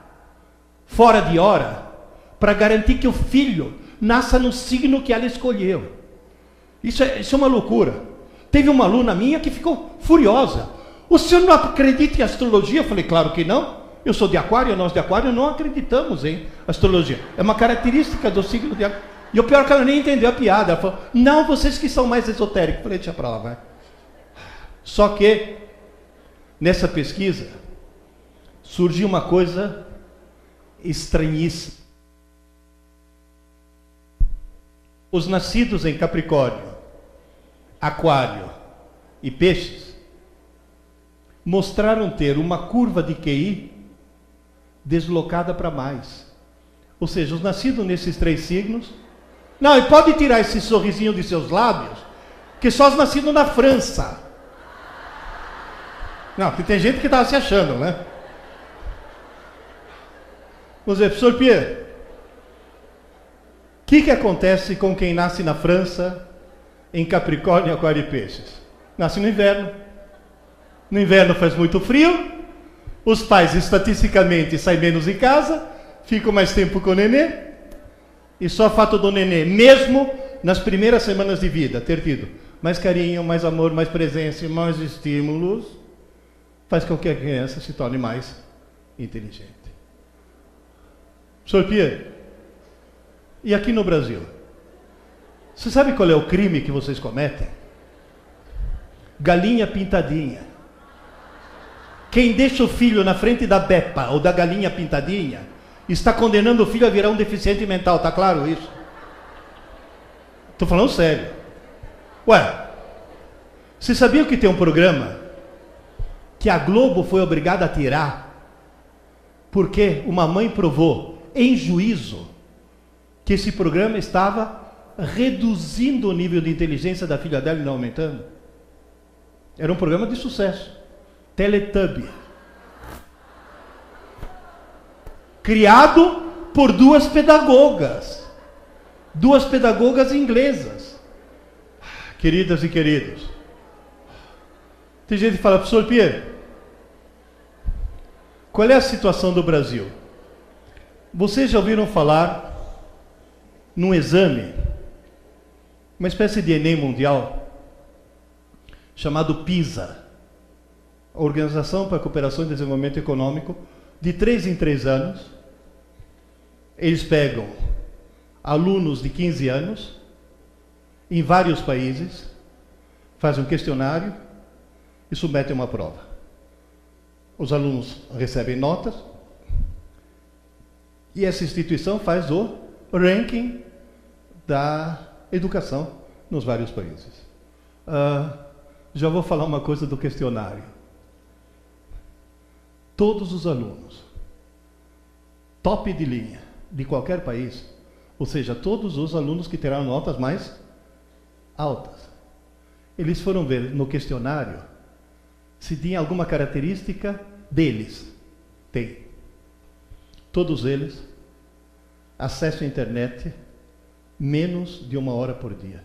fora de hora, para garantir que o filho nasça no signo que ela escolheu. Isso é uma loucura. Teve uma aluna minha que ficou furiosa. O senhor não acredita em astrologia? Eu falei, claro que não. Eu sou de Aquário, nós de Aquário não acreditamos em astrologia. É uma característica do signo de Aquário. E o pior é que ela nem entendeu a piada. Ela falou, não, vocês que são mais esotéricos. Eu falei, deixa pra lá, vai. Só que, nessa pesquisa, surgiu uma coisa estranhíssima. Os nascidos em Capricórnio, Aquário e Peixes mostraram ter uma curva de QI deslocada para mais. Ou seja, os nascidos nesses 3 signos... Não, e pode tirar esse sorrisinho de seus lábios, que só os nascidos na França. Não, porque tem gente que estava se achando, né? Vamos dizer, professor Pierre, o que acontece com quem nasce na França, em Capricórnio, Aquário e Peixes? Nasce no inverno. No inverno faz muito frio, os pais estatisticamente saem menos em casa, ficam mais tempo com o nenê, e só o fato do nenê, mesmo nas primeiras semanas de vida, ter tido mais carinho, mais amor, mais presença, mais estímulos, faz com que a criança se torne mais inteligente. Professor Pierre, e aqui no Brasil? Você sabe qual é o crime que vocês cometem? Galinha pintadinha. Quem deixa o filho na frente da Bepa ou da galinha pintadinha está condenando o filho a virar um deficiente mental, tá claro isso? Estou falando sério. Ué, você sabia que tem um programa que a Globo foi obrigada a tirar porque uma mãe provou em juízo que esse programa estava reduzindo o nível de inteligência da filha dela e não aumentando? Era um programa de sucesso. Teletubby. Criado por 2 pedagogas. 2 pedagogas inglesas. Queridas e queridos. Tem gente que fala, professor Pierre, qual é a situação do Brasil? Vocês já ouviram falar num exame, uma espécie de Enem mundial, chamado PISA, a Organização para a Cooperação e Desenvolvimento Econômico, de 3 em 3 anos, eles pegam alunos de 15 anos, em vários países, fazem um questionário e submetem uma prova. Os alunos recebem notas e essa instituição faz o ranking da educação nos vários países. Já vou falar uma coisa do questionário. Todos os alunos, top de linha, de qualquer país, ou seja, todos os alunos que terão notas mais altas, eles foram ver no questionário se tinha alguma característica deles. Tem. Todos eles, acesso à internet menos de 1 hora por dia.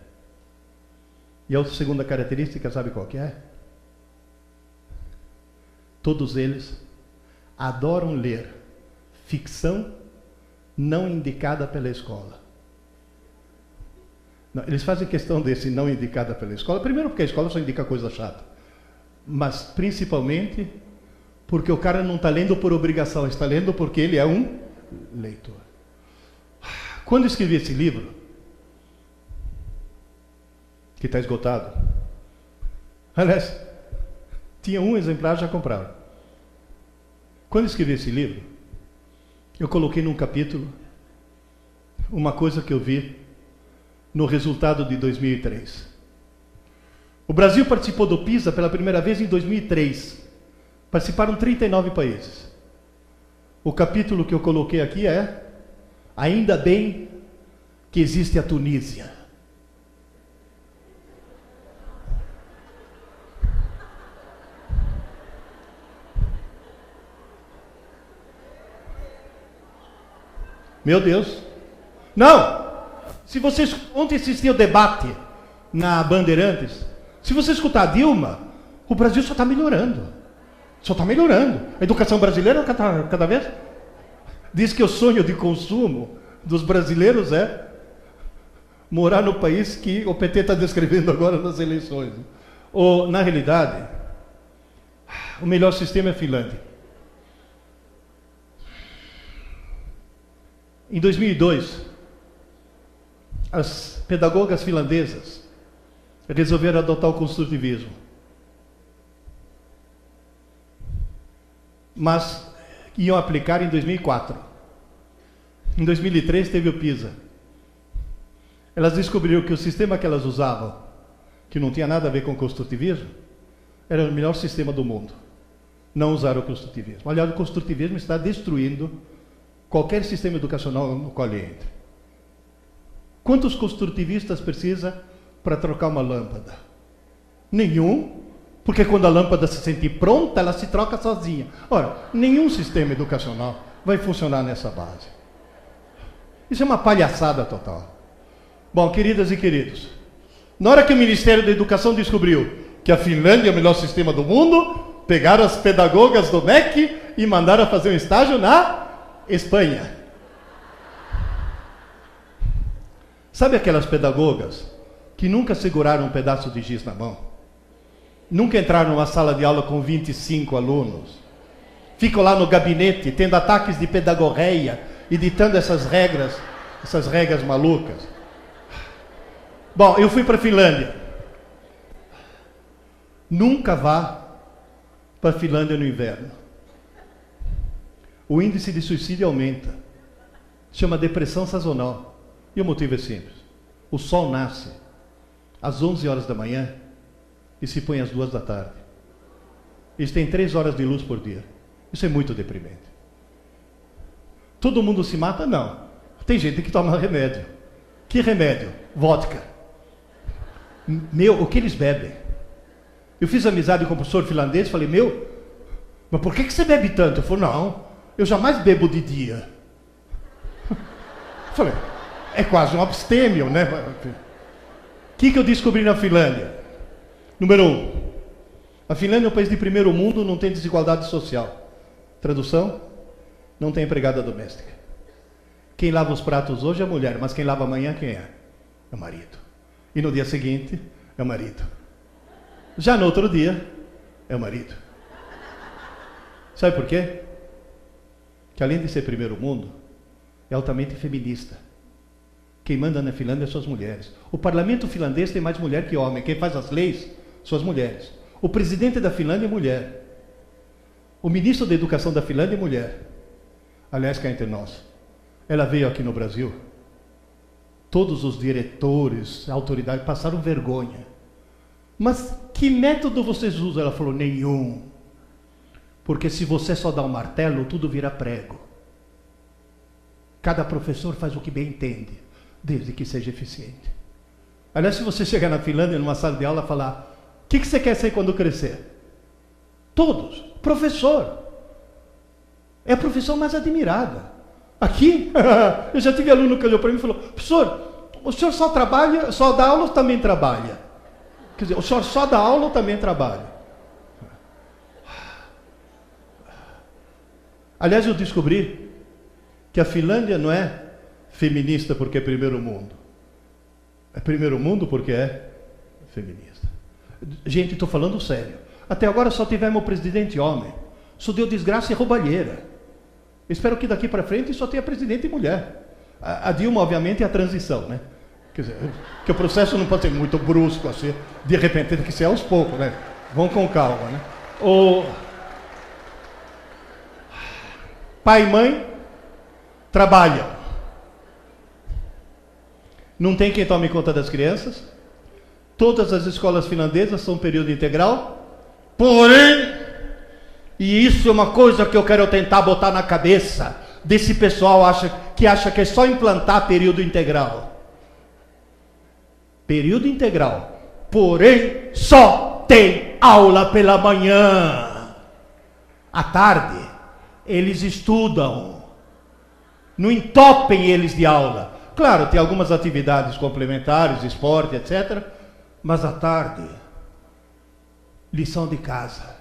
E a segunda característica, sabe qual que é? Todos eles adoram ler ficção não indicada pela escola. Não, eles fazem questão desse não indicada pela escola, primeiro porque a escola só indica coisa chata, mas principalmente porque o cara não está lendo por obrigação, está lendo porque ele é um leitor. Quando eu escrevi esse livro, que está esgotado, aliás, tinha um exemplar, já compraram. Quando eu escrevi esse livro, eu coloquei num capítulo uma coisa que eu vi no resultado de 2003. O Brasil participou do PISA pela primeira vez em 2003. Participaram 39 países. O capítulo que eu coloquei aqui é: ainda bem que existe a Tunísia. Meu Deus. Não! Se vocês... Ontem assistiu o debate na Bandeirantes. Se você escutar a Dilma, o Brasil só está melhorando. Só está melhorando. A educação brasileira cada vez... Diz que o sonho de consumo dos brasileiros é morar no país que o PT está descrevendo agora nas eleições. Ou, na realidade, o melhor sistema é a Finlândia. Em 2002, as pedagogas finlandesas resolveram adotar o construtivismo. Mas iam aplicar em 2004. Em 2003 teve o PISA. Elas descobriram que o sistema que elas usavam, que não tinha nada a ver com o construtivismo, era o melhor sistema do mundo. Não usaram o construtivismo. Aliás, o construtivismo está destruindo qualquer sistema educacional no qual ele entra. Quantos construtivistas precisa para trocar uma lâmpada? Nenhum, porque quando a lâmpada se sentir pronta, ela se troca sozinha. Ora, nenhum sistema educacional vai funcionar nessa base. Isso é uma palhaçada total. Bom, queridas e queridos, na hora que o Ministério da Educação descobriu que a Finlândia é o melhor sistema do mundo, pegaram as pedagogas do MEC e mandaram fazer um estágio na Espanha. Sabe aquelas pedagogas que nunca seguraram um pedaço de giz na mão? Nunca entraram numa sala de aula com 25 alunos? Ficam lá no gabinete tendo ataques de pedagogéia e ditando essas regras malucas. Bom, eu fui para a Finlândia. Nunca vá para a Finlândia no inverno. O índice de suicídio aumenta. Chama depressão sazonal. E o motivo é simples. O sol nasce às 11 horas da manhã e se põe às 2 da tarde. Eles têm 3 horas de luz por dia. Isso é muito deprimente. Todo mundo se mata? Não. Tem gente que toma remédio. Que remédio? Vodka. Meu, o que eles bebem? Eu fiz amizade com o professor finlandês, falei, mas por que você bebe tanto? Ele falou, não, eu jamais bebo de dia. Falei, é quase um abstêmio, né? O que eu descobri na Finlândia? Número 1, a Finlândia é um país de primeiro mundo, não tem desigualdade social. Tradução? Não tem empregada doméstica. Quem lava os pratos hoje é a mulher, mas quem lava amanhã quem é? É o marido. E no dia seguinte é o marido. Já no outro dia é o marido. Sabe por quê? Que além de ser primeiro mundo, é altamente feminista. Quem manda na Finlândia são as mulheres. O parlamento finlandês tem mais mulher que homem. Quem faz as leis são as mulheres. O presidente da Finlândia é mulher. O ministro da Educação da Finlândia é mulher. Aliás, cá entre nós, ela veio aqui no Brasil. Todos os diretores, autoridades passaram vergonha. Mas que método vocês usam? Ela falou, nenhum. Porque se você só dá um martelo, tudo vira prego. Cada professor faz o que bem entende, desde que seja eficiente. Aliás, se você chegar na Finlândia, numa sala de aula, e falar, o que você quer ser quando crescer? Todos. Professor. É a profissão mais admirada. Aqui, eu já tive aluno que olhou para mim e falou, professor, o senhor só trabalha, só dá aula ou também trabalha? Quer dizer, o senhor só dá aula ou também trabalha? Aliás, eu descobri que a Finlândia não é feminista porque é primeiro mundo. É primeiro mundo porque é feminista. Gente, estou falando sério. Até agora só tivemos o presidente homem. Só deu desgraça e roubalheira. Espero que daqui para frente só tenha presidente e mulher. A Dilma, obviamente, é a transição, né? Quer dizer, que o processo não pode ser muito brusco, assim, de repente, tem que ser aos poucos, né? Vão com calma, né? O pai e mãe trabalham. Não tem quem tome conta das crianças. Todas as escolas finlandesas são período integral. Porém, e isso é uma coisa que eu quero tentar botar na cabeça desse pessoal que acha que é só implantar período integral. Período integral. Porém, só tem aula pela manhã. À tarde, eles estudam. Não entopem eles de aula. Claro, tem algumas atividades complementares, esporte, etc. Mas à tarde, lição de casa.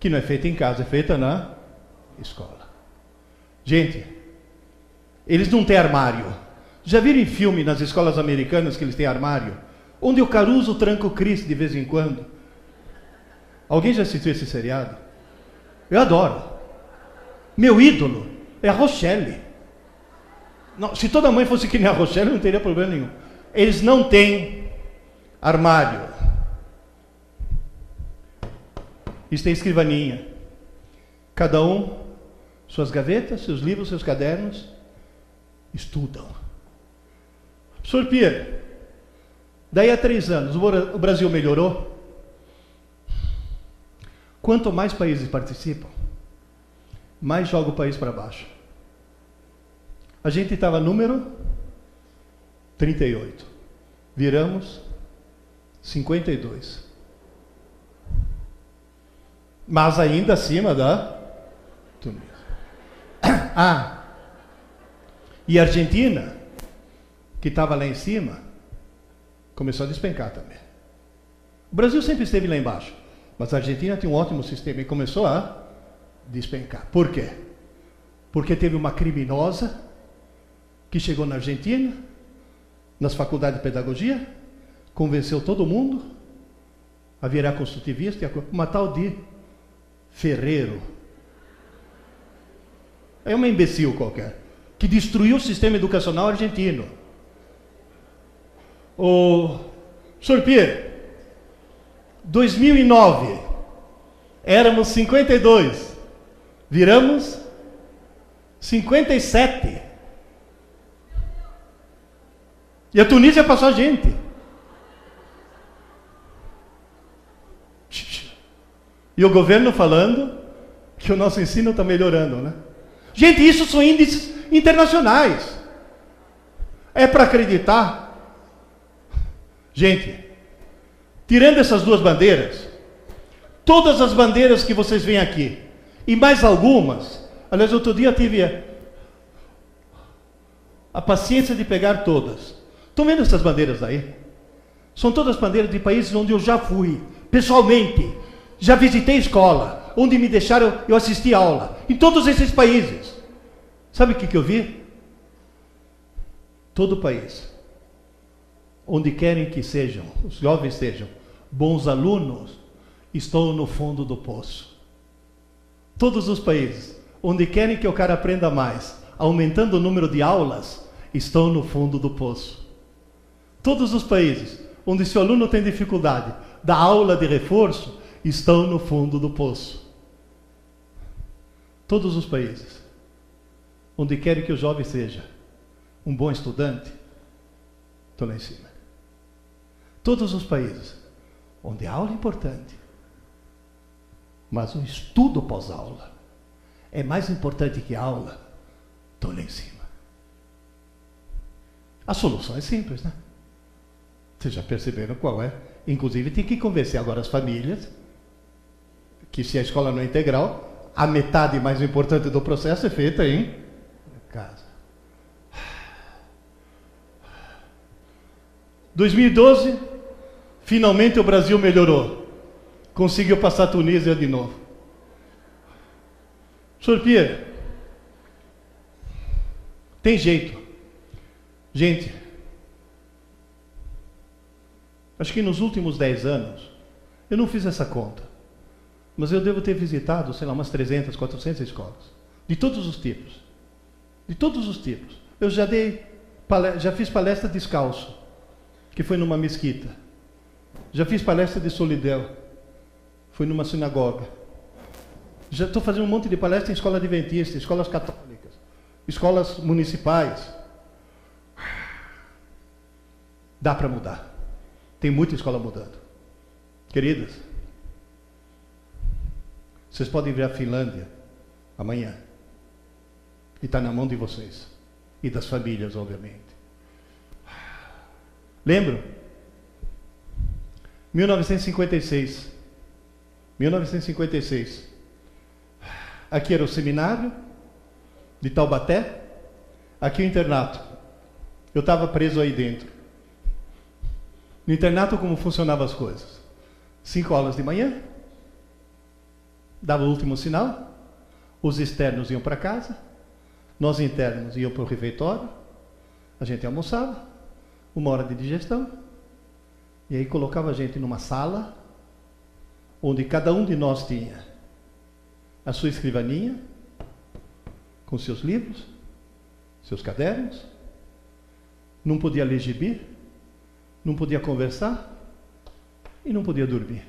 Que não é feita em casa, é feita na escola. Gente, eles não têm armário. Já viram em filme nas escolas americanas que eles têm armário? Onde o Caruso tranca o Chris de vez em quando. Alguém já assistiu esse seriado? Eu adoro. Meu ídolo é a Rochelle. Não, se toda mãe fosse que nem a Rochelle, não teria problema nenhum. Eles não têm armário. Eles têm escrivaninha. Cada um, suas gavetas, seus livros, seus cadernos, estudam. Professor Pierre, daí a 3 anos, o Brasil melhorou? Quanto mais países participam, mais joga o país para baixo. A gente estava número 38. Viramos 52. Mas ainda acima da Tunísia. E a Argentina, que estava lá em cima, começou a despencar também. O Brasil sempre esteve lá embaixo, mas a Argentina tinha um ótimo sistema e começou a despencar. Por quê? Porque teve uma criminosa que chegou na Argentina, nas faculdades de pedagogia, convenceu todo mundo a virar construtivista, uma tal de Ferreiro. É uma imbecil qualquer, que destruiu o sistema educacional argentino. O Sr. Pierre, 2009, éramos 52, viramos 57. E a Tunísia passou a gente. E o governo falando que o nosso ensino está melhorando, né? Gente, isso são índices internacionais. É para acreditar. Gente, tirando essas duas bandeiras, todas as bandeiras que vocês veem aqui, e mais algumas, aliás, outro dia eu tive a paciência de pegar todas. Estão vendo essas bandeiras aí? São todas bandeiras de países onde eu já fui, pessoalmente. Já visitei escola, onde me deixaram, eu assisti aula. Em todos esses países. Sabe o que eu vi? Todo país, onde querem que sejam, os jovens sejam bons alunos, estão no fundo do poço. Todos os países, onde querem que o cara aprenda mais, aumentando o número de aulas, estão no fundo do poço. Todos os países, onde se o aluno tem dificuldade da aula de reforço, estão no fundo do poço. Todos os países onde querem que o jovem seja um bom estudante, estão lá em cima. Todos os países onde a aula é importante, mas o estudo pós-aula é mais importante que a aula, estão lá em cima. A solução é simples, né? Vocês já perceberam qual é? Inclusive tem que convencer agora as famílias que se a escola não é integral, a metade mais importante do processo é feita em casa. 2012, Finalmente o Brasil melhorou. Conseguiu passar a Tunísia de novo. Sr. Pierre, tem jeito. Gente, acho que nos últimos 10 anos, eu não fiz essa conta, mas eu devo ter visitado, sei lá, umas 300, 400 escolas. De todos os tipos. De todos os tipos. Eu já fiz palestra descalço, que foi numa mesquita. Já fiz palestra de solidão, foi numa sinagoga. Já estou fazendo um monte de palestra em escola adventista, escolas católicas, escolas municipais. Dá para mudar. Tem muita escola mudando. Queridas, vocês podem vir à Finlândia amanhã. E está na mão de vocês. E das famílias, obviamente. Lembro? 1956. 1956. Aqui era o seminário de Taubaté. Aqui o internato. Eu estava preso aí dentro. No internato, como funcionavam as coisas? 5 aulas de manhã. Dava o último sinal. Os externos iam para casa. Nós internos íamos para o refeitório. A gente almoçava. 1 hora de digestão. E aí colocava a gente numa sala, onde cada um de nós tinha a sua escrivaninha, com seus livros, seus cadernos. Não podia ler gibi, não podia conversar e não podia dormir.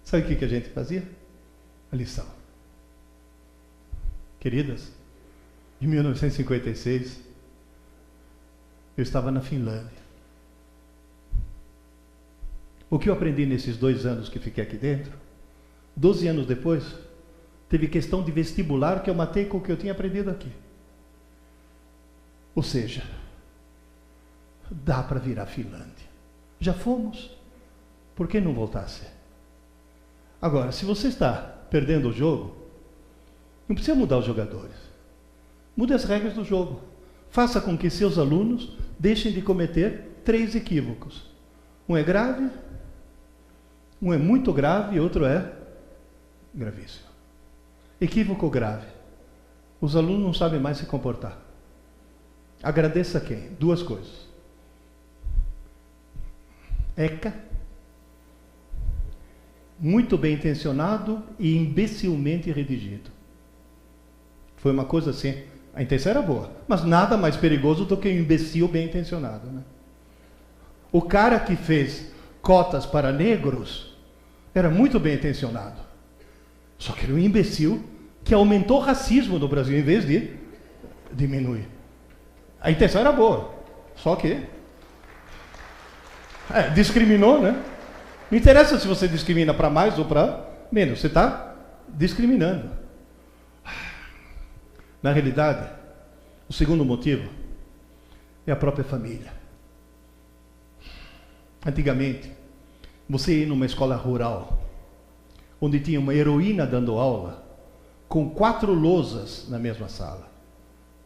Sabe o que a gente fazia? A lição. Queridas, em 1956, eu estava na Finlândia. O que eu aprendi nesses 2 anos que fiquei aqui dentro, 12 anos depois, teve questão de vestibular que eu matei com o que eu tinha aprendido aqui. Ou seja, dá para virar Finlândia. Já fomos. Por que não voltasse? Agora, se você está perdendo o jogo, não precisa mudar os jogadores. Mude as regras do jogo. Faça com que seus alunos deixem de cometer 3 equívocos. Um é grave, um é muito grave e outro é gravíssimo. Equívoco grave. Os alunos não sabem mais se comportar. Agradeça a quem? 2 coisas. ECA, muito bem intencionado e imbecilmente redigido. Foi uma coisa assim, a intenção era boa, mas nada mais perigoso do que um imbecil bem intencionado, né? O cara que fez cotas para negros era muito bem intencionado. Só que era um imbecil que aumentou o racismo no Brasil em vez de diminuir. A intenção era boa, só que discriminou, né? Não interessa se você discrimina para mais ou para menos, você está discriminando. Na realidade, o segundo motivo é a própria família. Antigamente, você ia numa escola rural, onde tinha uma heroína dando aula, com 4 lousas na mesma sala.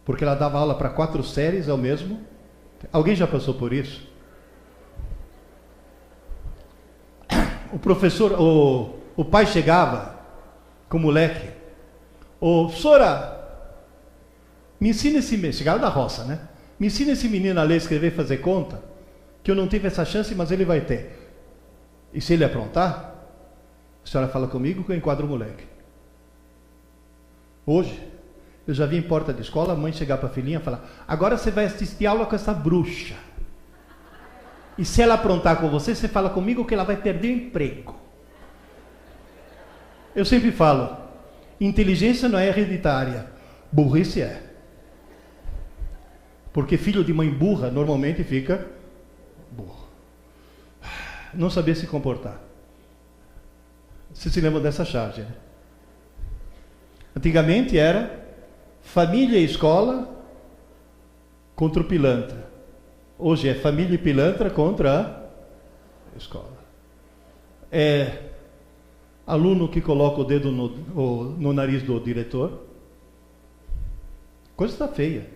Porque ela dava aula para 4 séries ao mesmo. Alguém já passou por isso? O professor, o pai chegava com o moleque. Sora, me ensina esse menino, chegava da roça, né? Me ensina esse menino a ler, escrever e fazer conta, que eu não tive essa chance, mas ele vai ter. E se ele aprontar, a senhora fala comigo que eu enquadro o moleque. Hoje, eu já vi em porta de escola a mãe chegar para a filhinha e falar: agora você vai assistir aula com essa bruxa. E se ela aprontar com você, você fala comigo que ela vai perder o emprego. Eu sempre falo, inteligência não é hereditária, burrice é. Porque filho de mãe burra normalmente fica burro. Não sabia se comportar. Você se lembra dessa charge, né? Antigamente era família e escola contra o pilantra. Hoje é família e pilantra contra a escola. É aluno que coloca o dedo no nariz do diretor. Coisa está feia.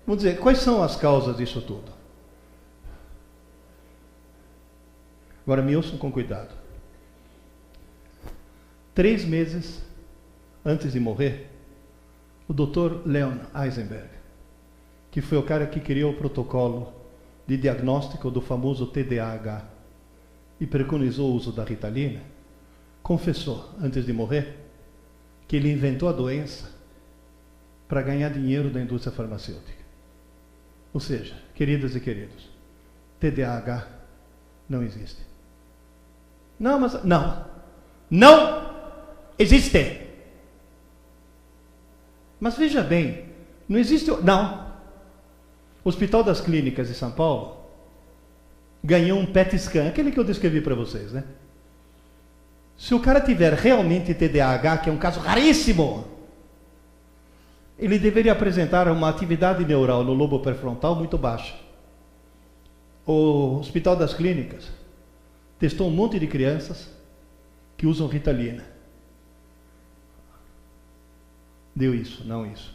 Vamos dizer, quais são as causas disso tudo? Agora me ouçam com cuidado. 3 meses antes de morrer, o Dr. Leon Eisenberg, que foi o cara que criou o protocolo de diagnóstico do famoso TDAH e preconizou o uso da Ritalina, confessou, antes de morrer, que ele inventou a doença para ganhar dinheiro da indústria farmacêutica. Ou seja, queridas e queridos, TDAH não existe. Não, mas não existe. Mas veja bem, não existe, não. O Hospital das Clínicas de São Paulo ganhou um PET scan, aquele que eu descrevi para vocês, né? Se o cara tiver realmente TDAH, que é um caso raríssimo, ele deveria apresentar uma atividade neural no lobo pré-frontal muito baixa. O Hospital das Clínicas testou um monte de crianças que usam Ritalina. Deu isso, não isso.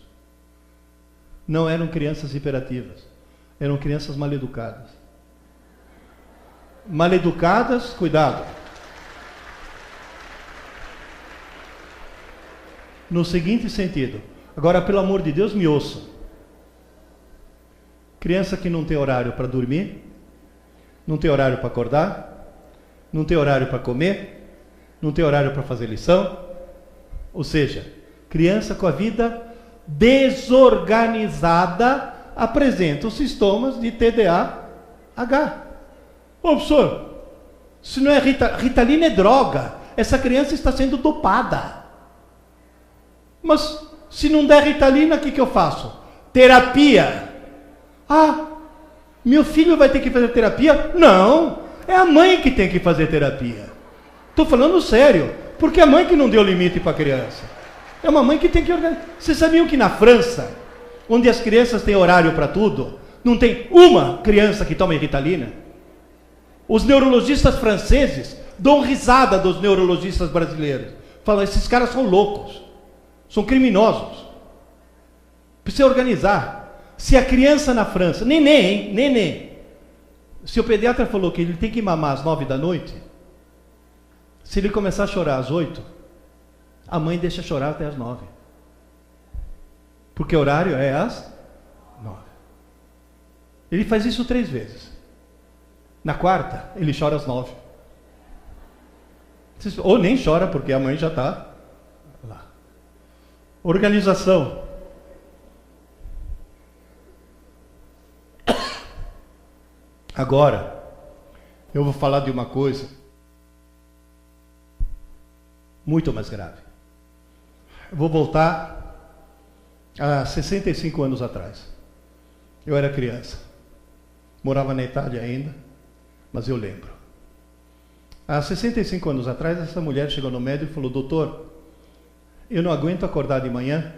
Não eram crianças hiperativas, eram crianças mal-educadas. Mal-educadas, cuidado. No seguinte sentido, agora pelo amor de Deus me ouçam. Criança que não tem horário para dormir, não tem horário para acordar, não tem horário para comer, não tem horário para fazer lição. Ou seja, criança com a vida desorganizada apresenta os sintomas de TDAH. Ô professor, se não é Ritalina é droga, essa criança está sendo dopada. Mas se não der Ritalina, o que eu faço? Terapia. Ah, meu filho vai ter que fazer terapia? Não, é a mãe que tem que fazer terapia. Estou falando sério, porque é a mãe que não deu limite para a criança. É uma mãe que tem que organizar. Vocês sabiam que na França, onde as crianças têm horário para tudo, não tem uma criança que toma Ritalina? Os neurologistas franceses dão risada dos neurologistas brasileiros. Falam, esses caras são loucos, são criminosos. Precisa organizar. Se a criança na França, neném, se o pediatra falou que ele tem que mamar às 9 da noite, se ele começar a chorar às 8, a mãe deixa chorar até às 9. Porque o horário é às 9. Ele faz isso 3 vezes. Na quarta, ele chora às 9. Ou nem chora, porque a mãe já está lá. Organização. Agora, eu vou falar de uma coisa muito mais grave. Eu vou voltar a 65 anos atrás. Eu era criança. Morava na Itália ainda, mas eu lembro. Há 65 anos atrás, essa mulher chegou no médico e falou, doutor, eu não aguento acordar de manhã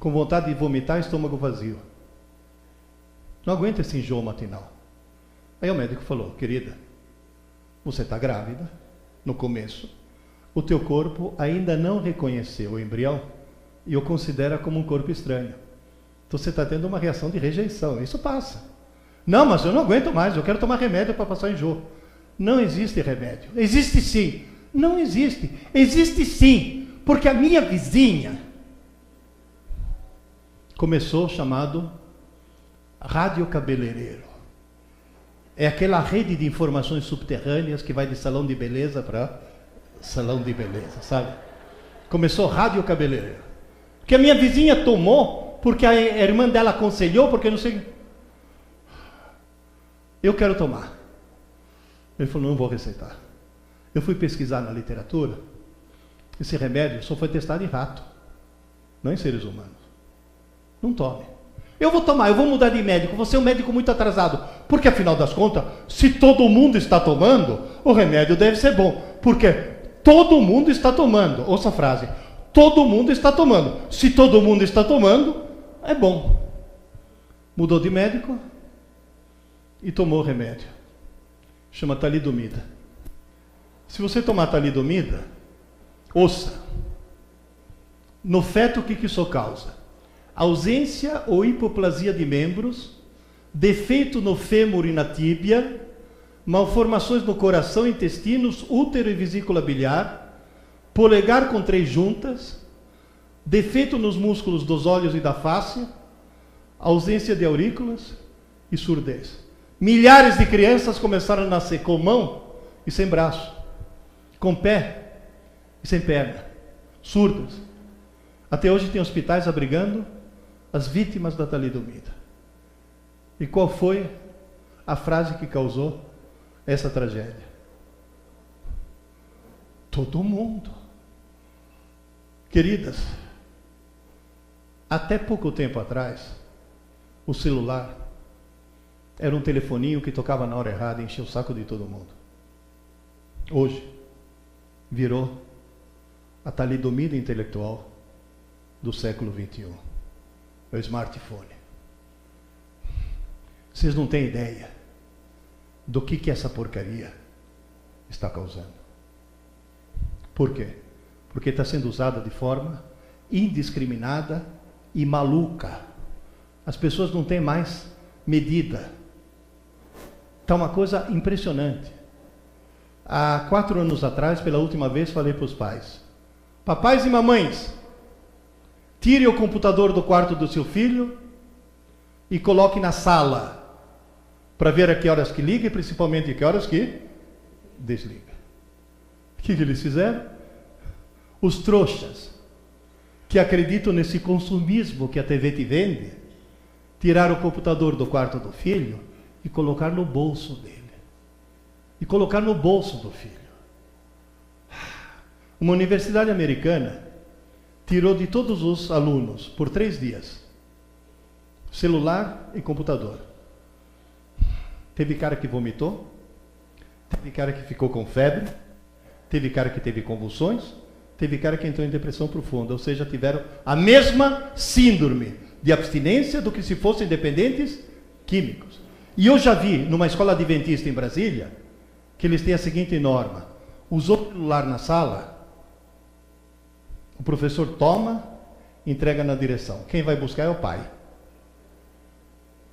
com vontade de vomitar, estômago vazio. Não aguento esse enjoo matinal. Aí o médico falou, querida, você está grávida, no começo, o teu corpo ainda não reconheceu o embrião e o considera como um corpo estranho. Então você está tendo uma reação de rejeição, isso passa. Não, mas eu não aguento mais, eu quero tomar remédio para passar enjoo. Não existe remédio. Existe sim. Não existe. Existe sim, porque a minha vizinha começou chamado radiocabeleireiro. É aquela rede de informações subterrâneas que vai de salão de beleza para salão de beleza, sabe? Começou radiocabeleireiro. Que a minha vizinha tomou, porque a irmã dela aconselhou, porque não sei. Eu quero tomar. Ele falou, não vou receitar. Eu fui pesquisar na literatura. Esse remédio só foi testado em rato, não em seres humanos. Não tome. Eu vou tomar, eu vou mudar de médico, vou ser um médico muito atrasado. Porque, afinal das contas, se todo mundo está tomando, o remédio deve ser bom. Porque todo mundo está tomando. Ouça a frase. Todo mundo está tomando. Se todo mundo está tomando, é bom. Mudou de médico e tomou o remédio. Chama talidomida. Se você tomar talidomida, ouça. No feto, o que isso causa? Ausência ou hipoplasia de membros, defeito no fêmur e na tíbia, malformações no coração, intestinos, útero e vesícula biliar, polegar com 3 juntas, defeito nos músculos dos olhos e da face, ausência de aurículas e surdez. Milhares de crianças começaram a nascer com mão e sem braço, com pé e sem perna, surdas. Até hoje tem hospitais abrigando as vítimas da talidomida. E qual foi a frase que causou essa tragédia? Todo mundo. Queridas, até pouco tempo atrás, o celular era um telefoninho que tocava na hora errada e enchia o saco de todo mundo. Hoje, virou a talidomida intelectual do século XXI. É o smartphone. Vocês não têm ideia do que essa porcaria está causando. Por quê? Porque está sendo usada de forma indiscriminada e maluca. As pessoas não têm mais medida. Está uma coisa impressionante. Há 4 anos atrás, pela última vez, falei para os pais: papais e mamães, tire o computador do quarto do seu filho e coloque na sala, para ver a que horas que liga e principalmente a que horas que desliga. O que eles fizeram? Os trouxas, que acreditam nesse consumismo que a TV te vende, tiraram o computador do quarto do filho e colocar no bolso dele. E colocar no bolso do filho. Uma universidade americana tirou de todos os alunos, por 3 dias, celular e computador. Teve cara que vomitou, teve cara que ficou com febre, teve cara que teve convulsões, teve cara que entrou em depressão profunda, ou seja, tiveram a mesma síndrome de abstinência do que se fossem dependentes químicos. E eu já vi, numa escola adventista em Brasília, que eles têm a seguinte norma: usou o celular na sala, o professor toma, entrega na direção. Quem vai buscar é o pai.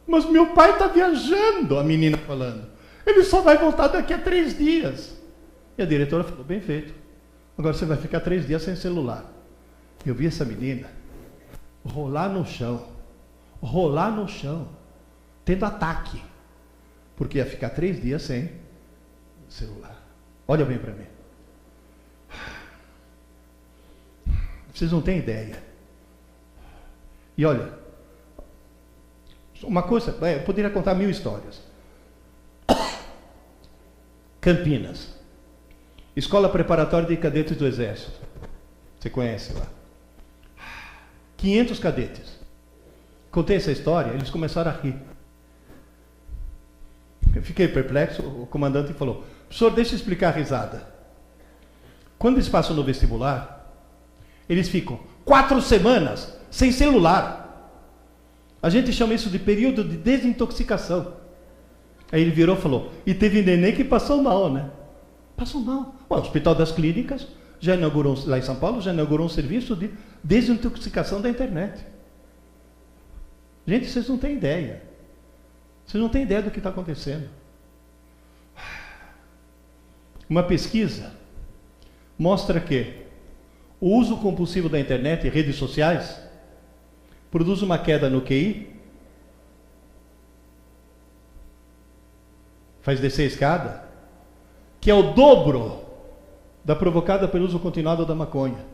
Mas meu pai está viajando, a menina falando. Ele só vai voltar daqui a 3 dias. E a diretora falou: bem feito. Agora você vai ficar 3 dias sem celular. Eu vi essa menina rolar no chão, tendo ataque, porque ia ficar 3 dias sem celular. Olha bem para mim. Vocês não têm ideia. E olha, uma coisa, eu poderia contar 1000 histórias. Campinas, Escola Preparatória de Cadetes do Exército. Você conhece lá? 500 cadetes. Contei essa história, eles começaram a rir. Eu fiquei perplexo, o comandante falou: professor, deixa eu explicar a risada. Quando eles passam no vestibular, eles ficam 4 semanas sem celular. A gente chama isso de período de desintoxicação. Aí ele virou e falou: e teve neném que passou mal, né? Passou mal. O Hospital das Clínicas já inaugurou, lá em São Paulo, já inaugurou um serviço de desintoxicação da internet. Gente, vocês não têm ideia. Vocês não têm ideia do que está acontecendo. Uma pesquisa mostra que o uso compulsivo da internet e redes sociais produz uma queda no QI, faz descer a escada, que é o dobro da provocada pelo uso continuado da maconha.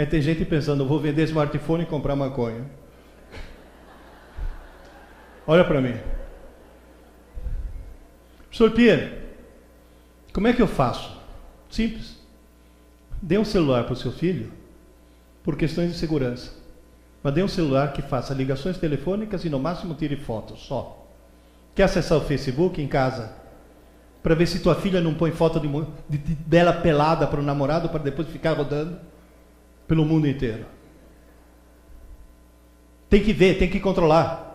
Tem gente pensando: eu vou vender smartphone e comprar maconha. Olha para mim. Professor Pierre, como é que eu faço? Simples. Dê um celular para o seu filho por questões de segurança. Mas dê um celular que faça ligações telefônicas e no máximo tire fotos, só. Quer acessar o Facebook em casa? Para ver se tua filha não põe foto dela pelada para o namorado, para depois ficar rodando pelo mundo inteiro. Tem que ver, tem que controlar.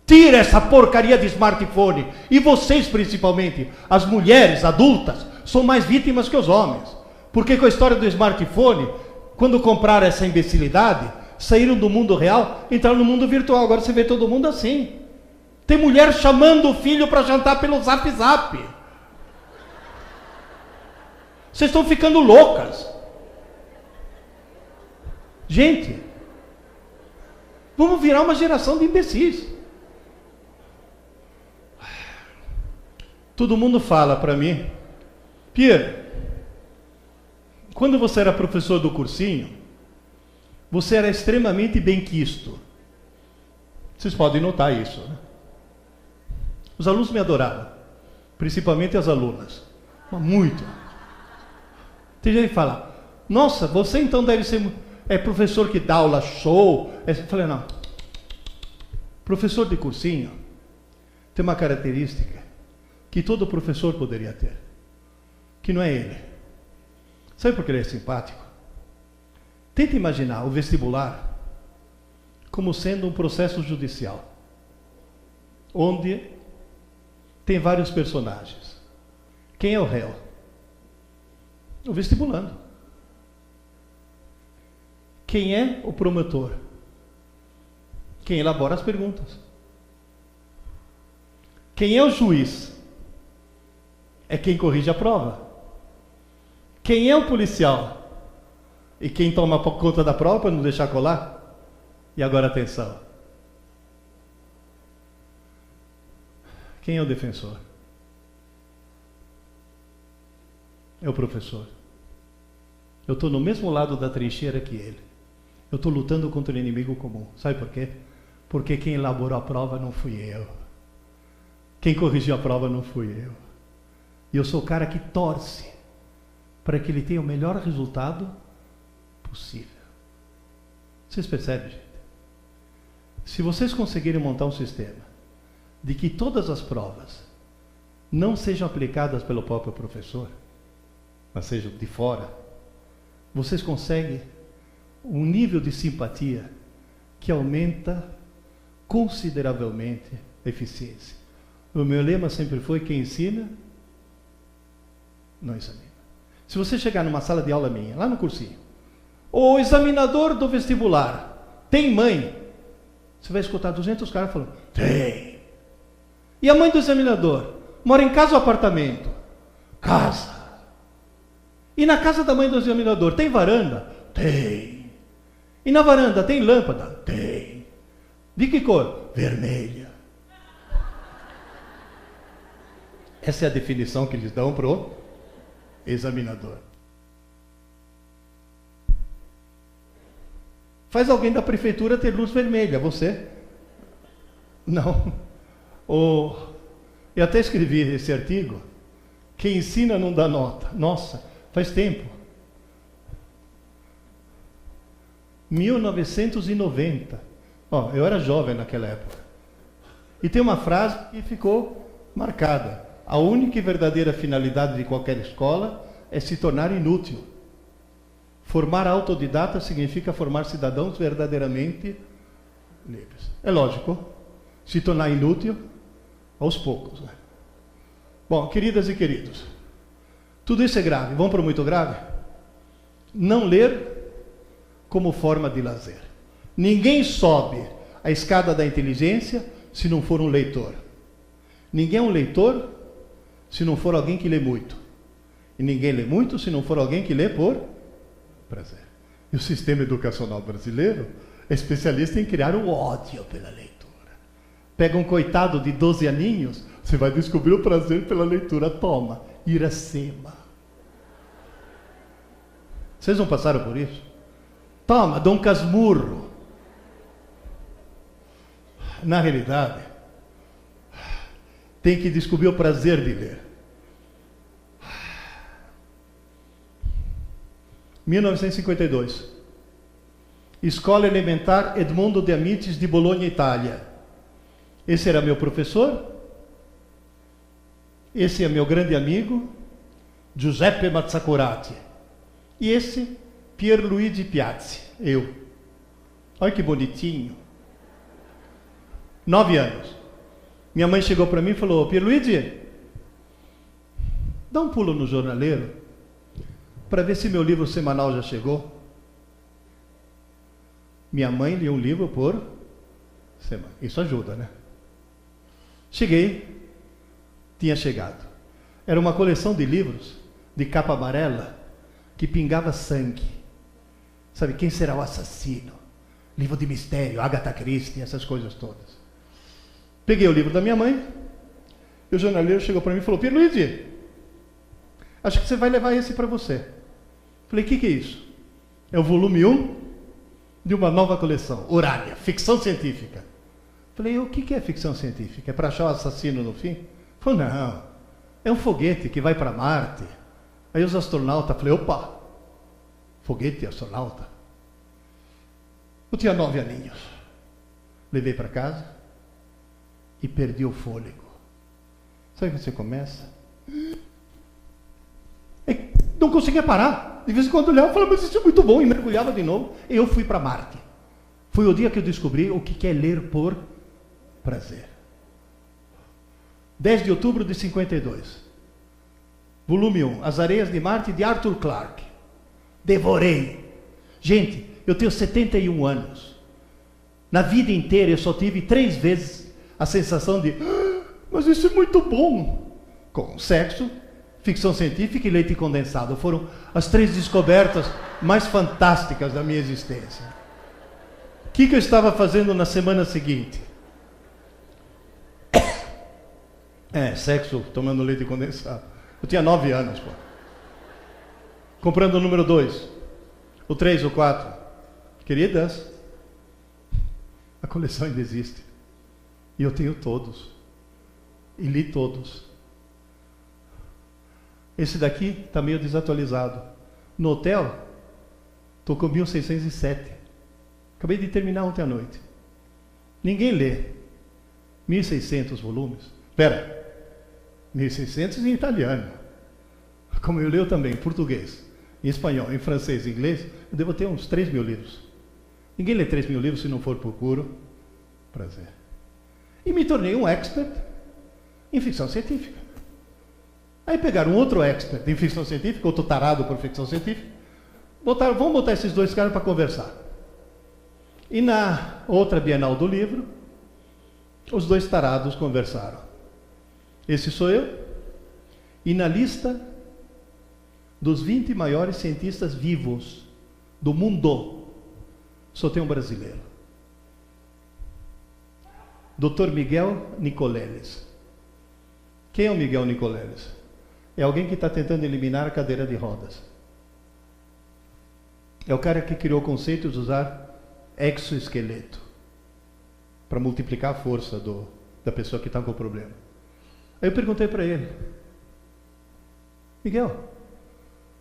Tira essa porcaria de smartphone. E vocês, principalmente, as mulheres adultas, são mais vítimas que os homens. Porque com a história do smartphone, quando compraram essa imbecilidade, saíram do mundo real, entraram no mundo virtual. Agora você vê todo mundo assim. Tem mulher chamando o filho para jantar pelo Zap Zap. Vocês estão ficando loucas. Gente, vamos virar uma geração de imbecis. Todo mundo fala para mim, Pierre, quando você era professor do cursinho, você era extremamente benquisto. Vocês podem notar isso, né? Os alunos me adoravam, principalmente as alunas. Mas muito. Tem gente que fala, nossa, você então deve ser professor que dá aula show. Eu falei, não. Professor de cursinho tem uma característica que todo professor poderia ter, que não é ele. Sabe por que ele é simpático? Tenta imaginar o vestibular como sendo um processo judicial, onde tem vários personagens. Quem é o réu? O vestibulando. Quem é o promotor? Quem elabora as perguntas. Quem é o juiz? É quem corrige a prova. Quem é o policial? E quem toma conta da prova para não deixar colar? E agora atenção. Quem é o defensor? É o professor. Eu estou no mesmo lado da trincheira que ele. Eu estou lutando contra o inimigo comum. Sabe por quê? Porque quem elaborou a prova não fui eu. Quem corrigiu a prova não fui eu. E eu sou o cara que torce para que ele tenha o melhor resultado possível. Vocês percebem, gente? Se vocês conseguirem montar um sistema de que todas as provas não sejam aplicadas pelo próprio professor, mas sejam de fora, vocês conseguem um nível de simpatia que aumenta consideravelmente a eficiência. O meu lema sempre foi: quem ensina, não examina. Se você chegar numa sala de aula minha, lá no cursinho, o examinador do vestibular tem mãe? Você vai escutar 200 caras falando, tem. E a mãe do examinador? Mora em casa ou apartamento? Casa. E na casa da mãe do examinador tem varanda? Tem. E na varanda tem lâmpada? Tem. De que cor? Vermelha. Essa é a definição que eles dão pro examinador. Faz alguém da prefeitura ter luz vermelha, você? Não. Eu até escrevi esse artigo, quem ensina não dá nota. Nossa, faz tempo. 1990. Eu era jovem naquela época. E tem uma frase que ficou marcada. A única e verdadeira finalidade de qualquer escola é se tornar inútil. Formar autodidata significa formar cidadãos verdadeiramente livres. É lógico, se tornar inútil aos poucos, né? Bom, queridas e queridos, tudo isso é grave. Vamos para o muito grave? Não ler como forma de lazer. Ninguém sobe a escada da inteligência se não for um leitor. Ninguém é um leitor se não for alguém que lê muito. E ninguém lê muito se não for alguém que lê por prazer. E o sistema educacional brasileiro é especialista em criar o ódio pela leitura. Pega um coitado de 12 aninhos, você vai descobrir o prazer pela leitura. Toma, Iracema. Vocês não passaram por isso? Toma, Dom Casmurro. Na realidade, tem que descobrir o prazer de ler. 1952. Escola Elementar Edmondo de Amicis de Bologna, Itália. Esse era meu professor. Esse é meu grande amigo, Giuseppe Mazzacurati. E esse, Pierluigi Piazzi, eu. Olha que bonitinho. 9 anos. Minha mãe chegou para mim e falou, Pierluigi, dá um pulo no jornaleiro para ver se meu livro semanal já chegou. Minha mãe lia um livro por semana. Isso ajuda, né? Cheguei, tinha chegado. Era uma coleção de livros de capa amarela que pingava sangue. Sabe, quem será o assassino? Livro de mistério, Agatha Christie, essas coisas todas. Peguei o livro da minha mãe, e o jornaleiro chegou para mim e falou: Pierluigi, acho que você vai levar esse para você. Falei: o que é isso? É o volume 1 de uma nova coleção, Urânia, ficção científica. Falei: o que é ficção científica? É para achar o assassino no fim? Falei: não, é um foguete que vai para Marte. Aí os astronautas, falei: opa, foguete astronauta. Eu tinha 9 aninhos. Levei para casa e perdi o fôlego. Sabe quando você começa? Não conseguia parar. De vez em quando eu olhava e falava: mas isso é muito bom. E mergulhava de novo. E eu fui para Marte. Foi o dia que eu descobri o que é ler por prazer. 10 de outubro de 52. Volume 1. As Areias de Marte, de Arthur Clarke. Devorei. Gente, eu tenho 71 anos. Na vida inteira eu só tive 3 vezes a sensação de: mas isso é muito bom. Com sexo, ficção científica e leite condensado. Foram as 3 descobertas mais fantásticas da minha existência. O que eu estava fazendo na semana seguinte? Sexo tomando leite condensado. Eu tinha 9 anos, pô. Comprando o número 2, o 3, o 4. Queridas, a coleção ainda existe. E eu tenho todos. E li todos. Esse daqui está meio desatualizado. No hotel, estou com 1607. Acabei de terminar ontem à noite. Ninguém lê 1.600 volumes. Espera, 1.600 em italiano. Como eu leio também em português, em espanhol, em francês, em inglês, eu devo ter uns 3.000 livros. Ninguém lê 3.000 livros se não for por puro prazer. E me tornei um expert em ficção científica. Aí pegaram um outro expert em ficção científica, outro tarado por ficção científica, vamos botar esses 2 caras para conversar. E na outra Bienal do Livro, os 2 tarados conversaram. Esse sou eu, e na lista dos 20 maiores cientistas vivos do mundo, só tem um brasileiro. Dr. Miguel Nicoleles. Quem é o Miguel Nicoleles? É alguém que está tentando eliminar a cadeira de rodas. É o cara que criou o conceito de usar exoesqueleto para multiplicar a força da pessoa que está com o problema. Aí eu perguntei para ele: Miguel,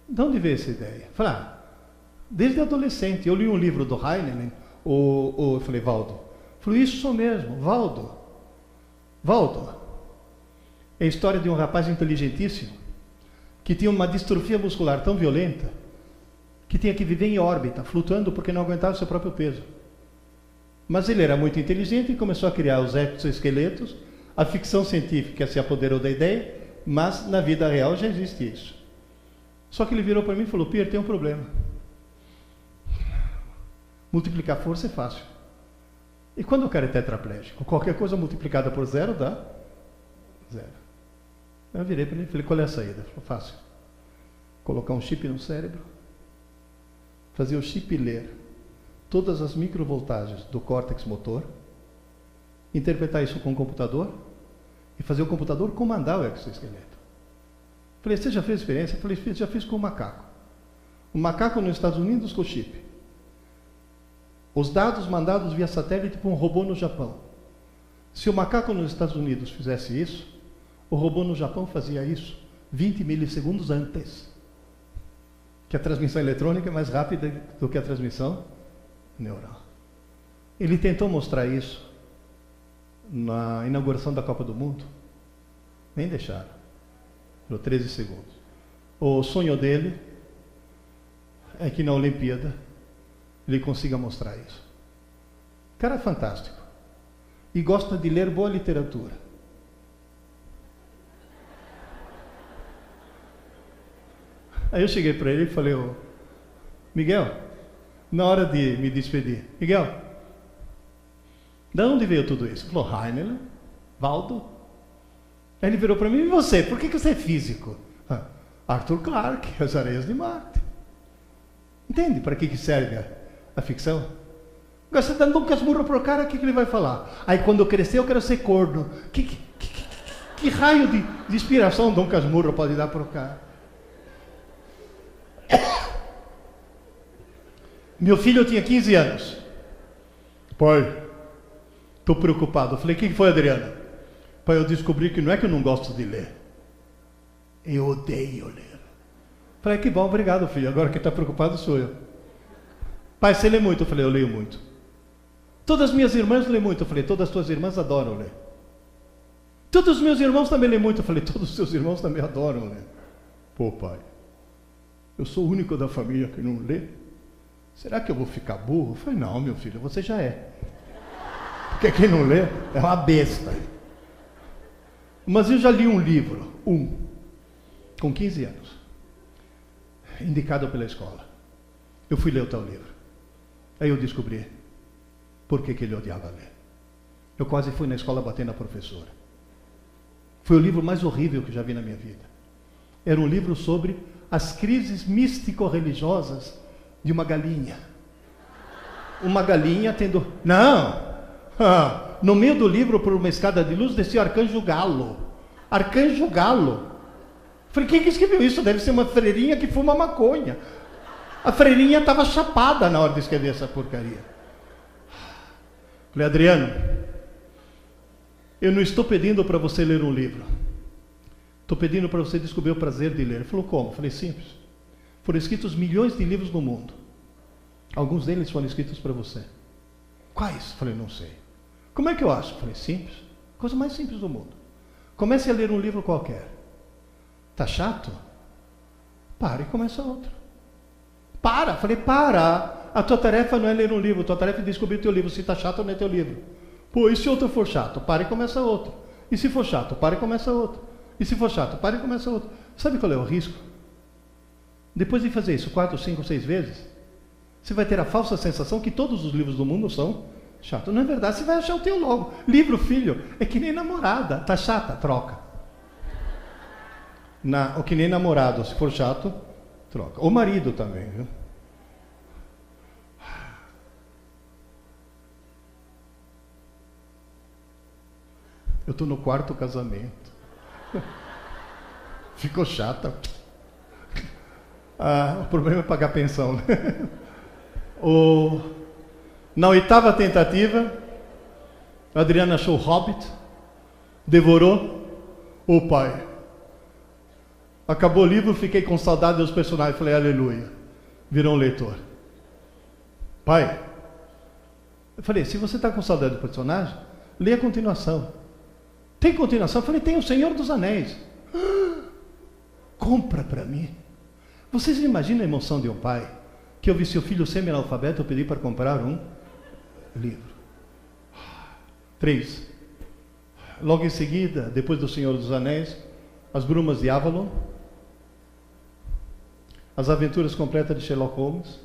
de onde veio essa ideia? Eu falei: desde adolescente. Eu li um livro do Heinlein. Eu falei: Valdo. Eu falei: isso mesmo, Valdo. É a história de um rapaz inteligentíssimo que tinha uma distrofia muscular tão violenta que tinha que viver em órbita, flutuando porque não aguentava o seu próprio peso. Mas ele era muito inteligente e começou a criar os exoesqueletos. A ficção científica se apoderou da ideia, mas na vida real já existe isso. Só que ele virou para mim e falou: Pierre, tem um problema. Multiplicar força é fácil. E quando o cara é tetraplégico? Qualquer coisa multiplicada por 0 dá 0. Eu virei para ele e falei: qual é a saída? Ele falou: fácil. Colocar um chip no cérebro, fazer o chip ler todas as microvoltagens do córtex motor, interpretar isso com o computador e fazer o computador comandar o exoesqueleto. Falei: você já fez experiência? Falei: já fiz com um macaco. Um macaco nos Estados Unidos com chip. Os dados mandados via satélite para um robô no Japão. Se o macaco nos Estados Unidos fizesse isso, o robô no Japão fazia isso 20 milissegundos antes. Que a transmissão eletrônica é mais rápida do que a transmissão neural. Ele tentou mostrar isso na inauguração da Copa do Mundo. Nem deixaram. Por 13 segundos. O sonho dele é que na Olimpíada ele consiga mostrar isso. Cara fantástico. E gosta de ler boa literatura. Aí eu cheguei para ele e falei: Miguel, na hora de me despedir, Miguel, de onde veio tudo isso? Ele falou: Heinlein, Valdo, Aí ele virou para mim: e você? Por que você é físico? Arthur Clarke, As Areias de Marte. Entende para que serve a ficção? Agora você dando um casmurro pro cara, o que ele vai falar? Aí quando eu crescer eu quero ser corno. Que raio de inspiração Dom Casmurro pode dar pro cara? Meu filho tinha 15 anos. Pai, estou preocupado. Eu falei: o que foi, Adriana? Pai, eu descobri que não é que eu não gosto de ler. Eu odeio ler. Falei: que bom, obrigado, filho. Agora quem está preocupado sou eu. Pai, você lê muito? Eu falei: eu leio muito. Todas as minhas irmãs lêem muito? Eu falei: todas as tuas irmãs adoram ler. Todos os meus irmãos também lêem muito? Eu falei: todos os seus irmãos também adoram ler. Pô, pai, eu sou o único da família que não lê? Será que eu vou ficar burro? Eu falei: não, meu filho, você já é. Porque quem não lê é uma besta. Mas eu já li um livro, com 15 anos, indicado pela escola. Eu fui ler o tal livro. Aí eu descobri por que ele odiava ler. Eu quase fui na escola bater na professora. Foi o livro mais horrível que já vi na minha vida. Era um livro sobre as crises místico-religiosas de uma galinha. Uma galinha tendo... Não! No meio do livro, por uma escada de luz, descia o Arcanjo Galo. Arcanjo Galo. Falei: quem que escreveu isso? Deve ser uma freirinha que fuma maconha. A freirinha estava chapada na hora de escrever essa porcaria. Falei: Adriano, eu não estou pedindo para você ler um livro. Estou pedindo para você descobrir o prazer de ler. Ele falou: como? Falei: simples. Foram escritos milhões de livros no mundo. Alguns deles foram escritos para você. Quais? Falei: não sei. Como é que eu acho? Falei: simples. Coisa mais simples do mundo. Comece a ler um livro qualquer. Tá chato? Para e começa outro. Para! Falei: para! A tua tarefa não é ler um livro, a tua tarefa é descobrir o teu livro. Se tá chato, não é teu livro. Pô, e se outro for chato? Para e começa outro. E se for chato? Para e começa outro. E se for chato? Para e começa outro. Sabe qual é o risco? Depois de fazer isso 4, 5, 6 vezes, você vai ter a falsa sensação que todos os livros do mundo são chatos. Não é verdade, você vai achar o teu logo. Livro, filho, é que nem namorada. Tá chata? Troca. Ou que nem namorado, se for chato, troca. O marido também, viu? Eu estou no 4º casamento. Ficou chata. O problema é pagar pensão, né? Na 8ª tentativa, a Adriana achou o Hobbit, devorou. Pai, acabou o livro, fiquei com saudade dos personagens. Falei: aleluia, virou um leitor. Pai, eu falei: se você está com saudade do personagem, lê a continuação. Tem continuação? Eu falei: tem O Senhor dos Anéis. Compra para mim. Vocês imaginam a emoção de um pai que eu vi seu filho semi-analfabeto, eu pedi para comprar um livro. 3. Logo em seguida, depois do Senhor dos Anéis, As Brumas de Avalon, As Aventuras Completas de Sherlock Holmes,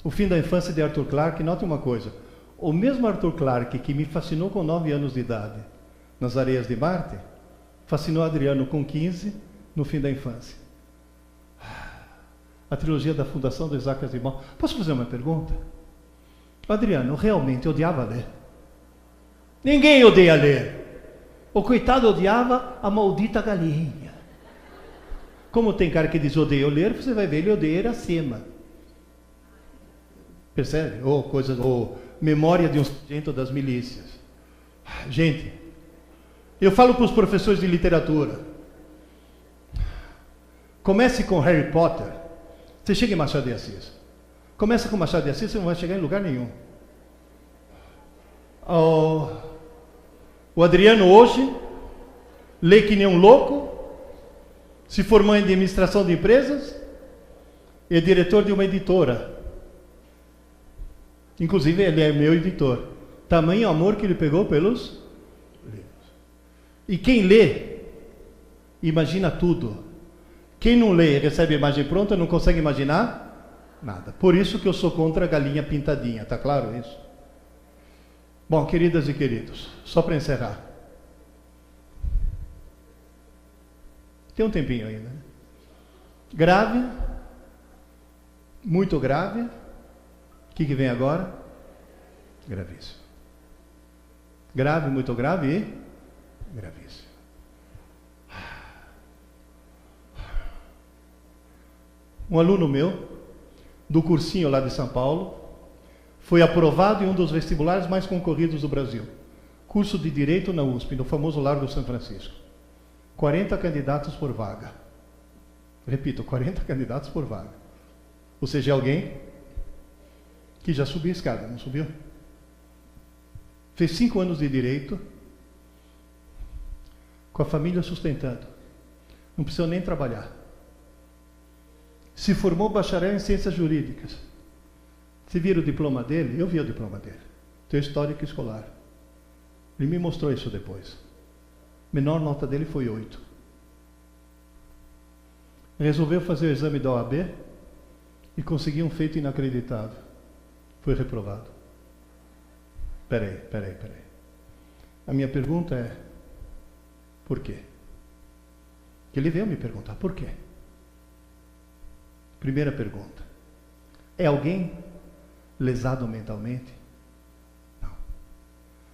O Fim da Infância de Arthur Clarke. Note uma coisa: o mesmo Arthur Clarke que me fascinou com 9 anos de idade nas Areias de Marte, fascinou Adriano com 15 no Fim da Infância. A trilogia da Fundação do Isaac Asimov. Posso fazer uma pergunta? Adriano realmente odiava ler? Ninguém odeia ler. O coitado odiava a maldita galinha. Como tem cara que diz odeia ler, você vai ver ele odeia Iracema. Percebe? Ou Memória de um Sargento das Milícias. Gente, eu falo para os professores de literatura: comece com Harry Potter, você chega em Machado de Assis. Começa com Machado de Assis, você não vai chegar em lugar nenhum. O Adriano hoje lê que nem um louco, se formou em administração de empresas, é diretor de uma editora. Inclusive ele é meu editor. Tamanho amor que ele pegou pelos livros. E quem lê, imagina tudo. Quem não lê e recebe a imagem pronta, não consegue imaginar nada. Por isso que eu sou contra a galinha pintadinha, está claro isso? Bom, queridas e queridos, só para encerrar. Tem um tempinho ainda. Né? Grave, muito grave. O que vem agora? Gravíssimo. Grave, muito grave e gravíssimo. Um aluno meu, do cursinho lá de São Paulo, foi aprovado em um dos vestibulares mais concorridos do Brasil. Curso de Direito na USP, no famoso Largo São Francisco. 40 candidatos por vaga. Repito, 40 candidatos por vaga. Ou seja, alguém que já subiu a escada, não subiu? Fez 5 anos de Direito, com a família sustentando. Não precisou nem trabalhar. Se formou bacharel em Ciências Jurídicas. Você viram o diploma dele? Eu vi o diploma dele. Tem histórico escolar. Ele me mostrou isso depois. A menor nota dele foi 8. Resolveu fazer o exame da OAB e conseguiu um feito inacreditável. Foi reprovado. Peraí. A minha pergunta é, por quê? Ele veio me perguntar, por quê? Primeira pergunta. É alguém lesado mentalmente? Não.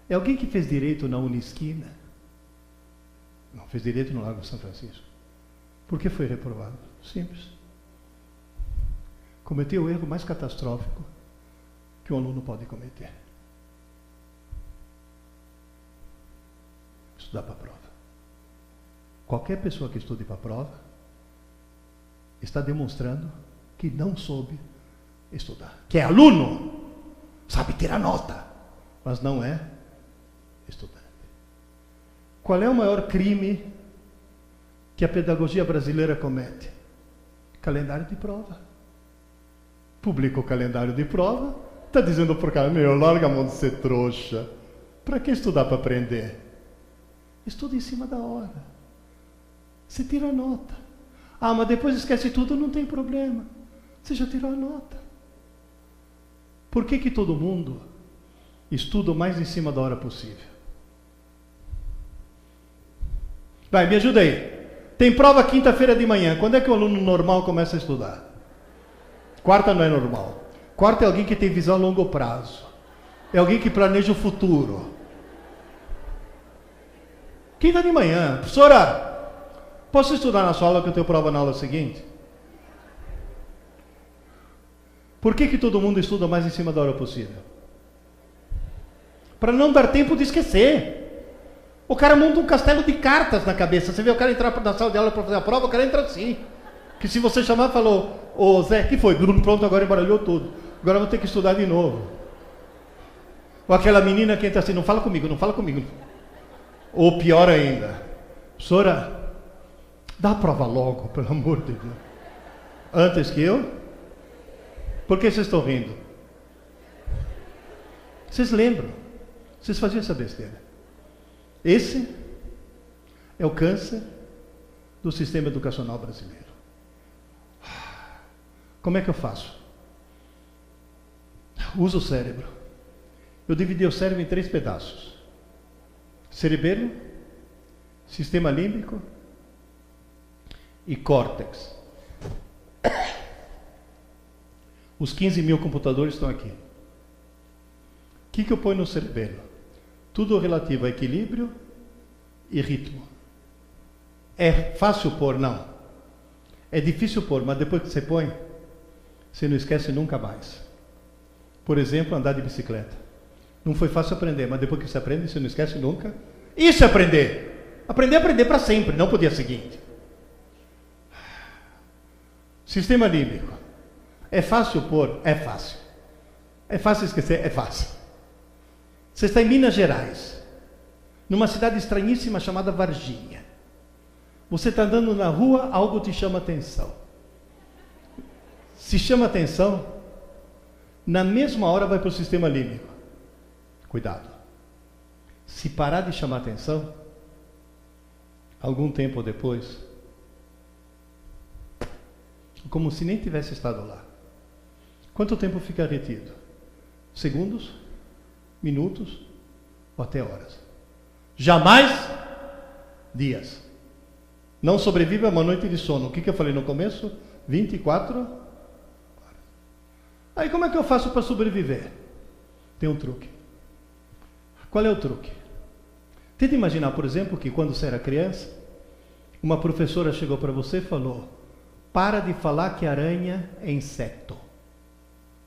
É alguém que fez direito na Unisquina? Não, fez direito no Largo São Francisco. Por que foi reprovado? Simples. Cometeu o erro mais catastrófico que um aluno pode cometer. Estudar para a prova. Qualquer pessoa que estude para a prova está demonstrando que não soube estudar. Que é aluno, sabe tirar nota, mas não é estudante. Qual é o maior crime que a pedagogia brasileira comete? Calendário de prova. Publica o calendário de prova, está dizendo por cara, meu, larga a mão de ser trouxa. Para que estudar para aprender? Estuda em cima da hora. Você tira a nota. Ah, mas depois esquece tudo, não tem problema. Você já tirou a nota. Por que todo mundo estuda o mais em cima da hora possível? Vai, me ajuda aí. Tem prova quinta-feira de manhã. Quando é que o aluno normal começa a estudar? Quarta não é normal. Quarta é alguém que tem visão a longo prazo. É alguém que planeja o futuro. Quinta de manhã. Professora, posso estudar na sua aula que eu tenho prova na aula seguinte? Por que todo mundo estuda mais em cima da hora possível? Para não dar tempo de esquecer. O cara monta um castelo de cartas na cabeça. Você vê o cara entrar na sala de aula para fazer a prova, o cara entra assim. Que se você chamar, falou, ô Zé, que foi? Pronto, agora embaralhou tudo. Agora eu vou ter que estudar de novo. Ou aquela menina que entra assim, não fala comigo, não fala comigo. Ou pior ainda, professora, dá a prova logo, pelo amor de Deus. Antes que eu? Por que vocês estão rindo? Vocês lembram? Vocês faziam essa besteira. Esse é o câncer do sistema educacional brasileiro. Como é que eu faço? Uso o cérebro. Eu dividi o cérebro em 3 pedaços. Cerebelo, sistema límbico e córtex. Os 15 mil computadores estão aqui. O que eu ponho no cerebelo? Tudo relativo a equilíbrio e ritmo. É fácil pôr? Não. É difícil pôr, mas depois que você põe, você não esquece nunca mais. Por exemplo, andar de bicicleta. Não foi fácil aprender, mas depois que você aprende, você não esquece nunca. Isso é aprender. Aprender para sempre, não para o dia seguinte. Sistema límbico. É fácil pôr? É fácil. É fácil esquecer? É fácil. Você está em Minas Gerais, numa cidade estranhíssima chamada Varginha. Você está andando na rua, algo te chama atenção. Se chama atenção, na mesma hora vai para o sistema límbico. Cuidado. Se parar de chamar atenção, algum tempo depois, como se nem tivesse estado lá. Quanto tempo fica retido? Segundos? Minutos? Ou até horas? Jamais dias. Não sobrevive a uma noite de sono. O que eu falei no começo? 24 horas. Aí como é que eu faço para sobreviver? Tem um truque. Qual é o truque? Tenta imaginar, por exemplo, que quando você era criança, uma professora chegou para você e falou: para de falar que aranha é inseto.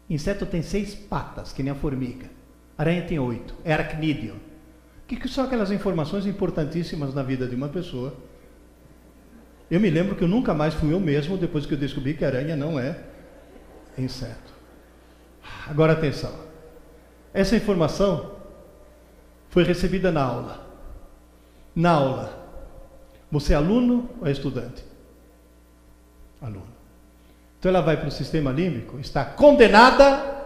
Inseto tem 6 patas, que nem a formiga. Aranha tem 8, é aracnídeo. O que são aquelas informações importantíssimas na vida de uma pessoa? Eu me lembro que eu nunca mais fui eu mesmo depois que eu descobri que aranha não é inseto. Agora atenção. Essa informação foi recebida na aula. Na aula, você é aluno ou é estudante? Aluno. Então ela vai para o sistema límbico, está condenada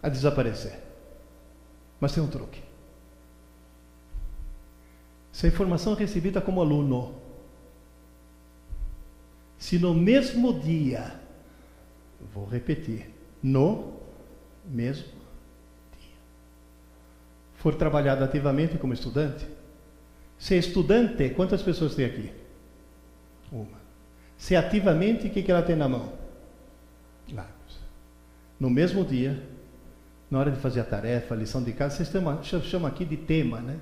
a desaparecer. Mas tem um truque. Essa informação é recebida como aluno. Se no mesmo dia, vou repetir, no mesmo dia, for trabalhado ativamente como estudante, se é estudante, quantas pessoas tem aqui? Uma. Se é ativamente, o que ela tem na mão? Lápis. No mesmo dia, na hora de fazer a tarefa, a lição de casa, vocês chamam aqui de tema, né?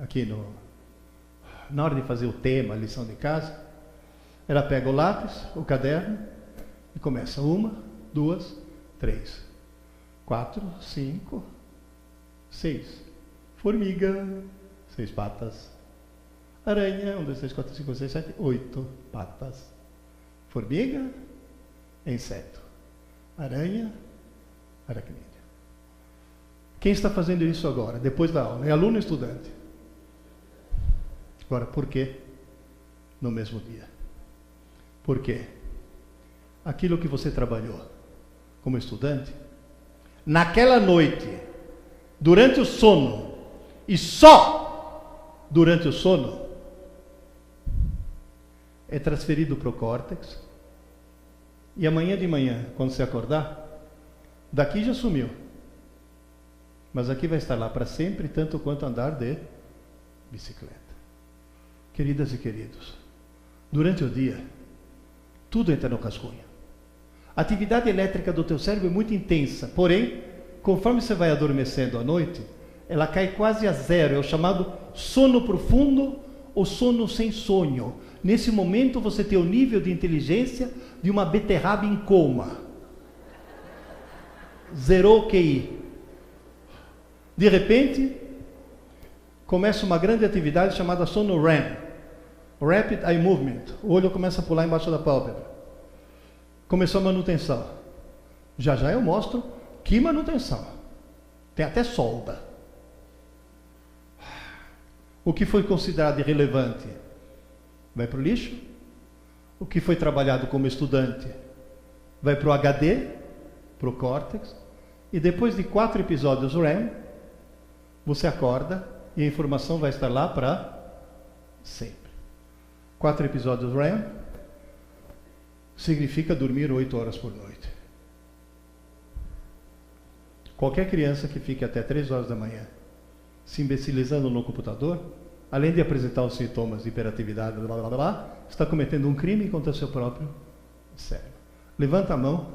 Aqui na hora de fazer o tema, a lição de casa, ela pega o lápis, o caderno e começa 1, 2, 3, 4, 5, 6. Formiga, 6 patas. Aranha, 1, 2, 3, 4, 5, 6, 7, 8 patas. Formiga, inseto. Aranha, aracnídeo. Quem está fazendo isso agora, depois da aula? É aluno ou estudante? Agora, por quê? No mesmo dia. Por quê? Aquilo que você trabalhou como estudante, naquela noite, durante o sono, e só durante o sono, é transferido para o córtex, e amanhã de manhã, quando você acordar, daqui já sumiu, mas aqui vai estar lá para sempre, tanto quanto andar de bicicleta. Queridas e queridos, durante o dia, tudo entra no rascunho. A atividade elétrica do teu cérebro é muito intensa, porém, conforme você vai adormecendo à noite, ela cai quase a zero, é o chamado sono profundo ou sono sem sonho. Nesse momento você tem o nível de inteligência de uma beterraba em coma. Zerou o QI. De repente, começa uma grande atividade chamada sono REM. Rapid Eye Movement. O olho começa a pular embaixo da pálpebra. Começou a manutenção. Já já eu mostro que manutenção. Tem até solda. O que foi considerado irrelevante vai para o lixo. O que foi trabalhado como estudante vai para o HD, para o córtex. E depois de 4 episódios REM, você acorda e a informação vai estar lá para sempre. 4 episódios REM significa dormir 8 horas por noite. Qualquer criança que fique até 3 horas da manhã se imbecilizando no computador, além de apresentar os sintomas de hiperatividade, está cometendo um crime contra seu próprio cérebro. Levanta a mão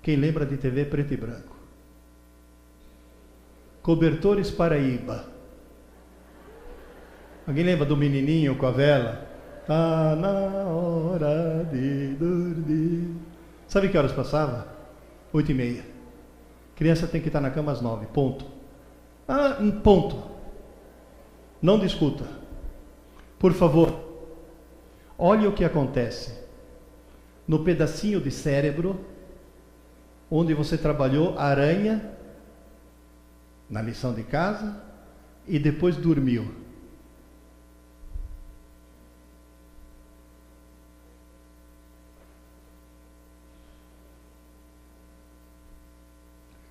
quem lembra de TV preto e branco. Cobertores Paraíba. Alguém lembra do menininho com a vela? Tá na hora de dormir. Sabe que horas passava? 8h30. Criança tem que estar na cama às 9, ponto. Ponto. Não discuta. Por favor, olhe o que acontece no pedacinho de cérebro onde você trabalhou a aranha na lição de casa e depois dormiu.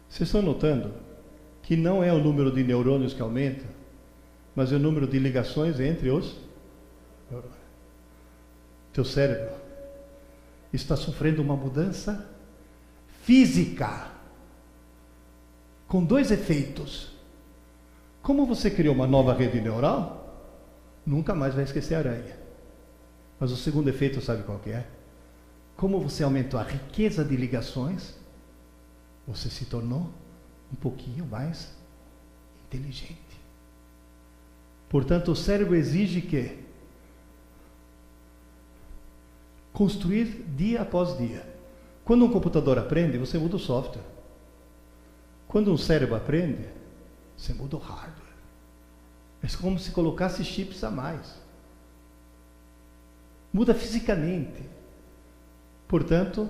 Vocês estão notando que não é o número de neurônios que aumenta, mas é o número de ligações entre os neurônios. Teu cérebro está sofrendo uma mudança física, com 2 efeitos. Como você criou uma nova rede neural, nunca mais vai esquecer a aranha. Mas o segundo efeito, sabe qual que é? Como você aumentou a riqueza de ligações, você se tornou um pouquinho mais inteligente. Portanto, o cérebro exige que construir dia após dia. Quando um computador aprende, você muda o software. Quando um cérebro aprende, você muda o hardware. É como se colocasse chips a mais. Muda fisicamente. Portanto,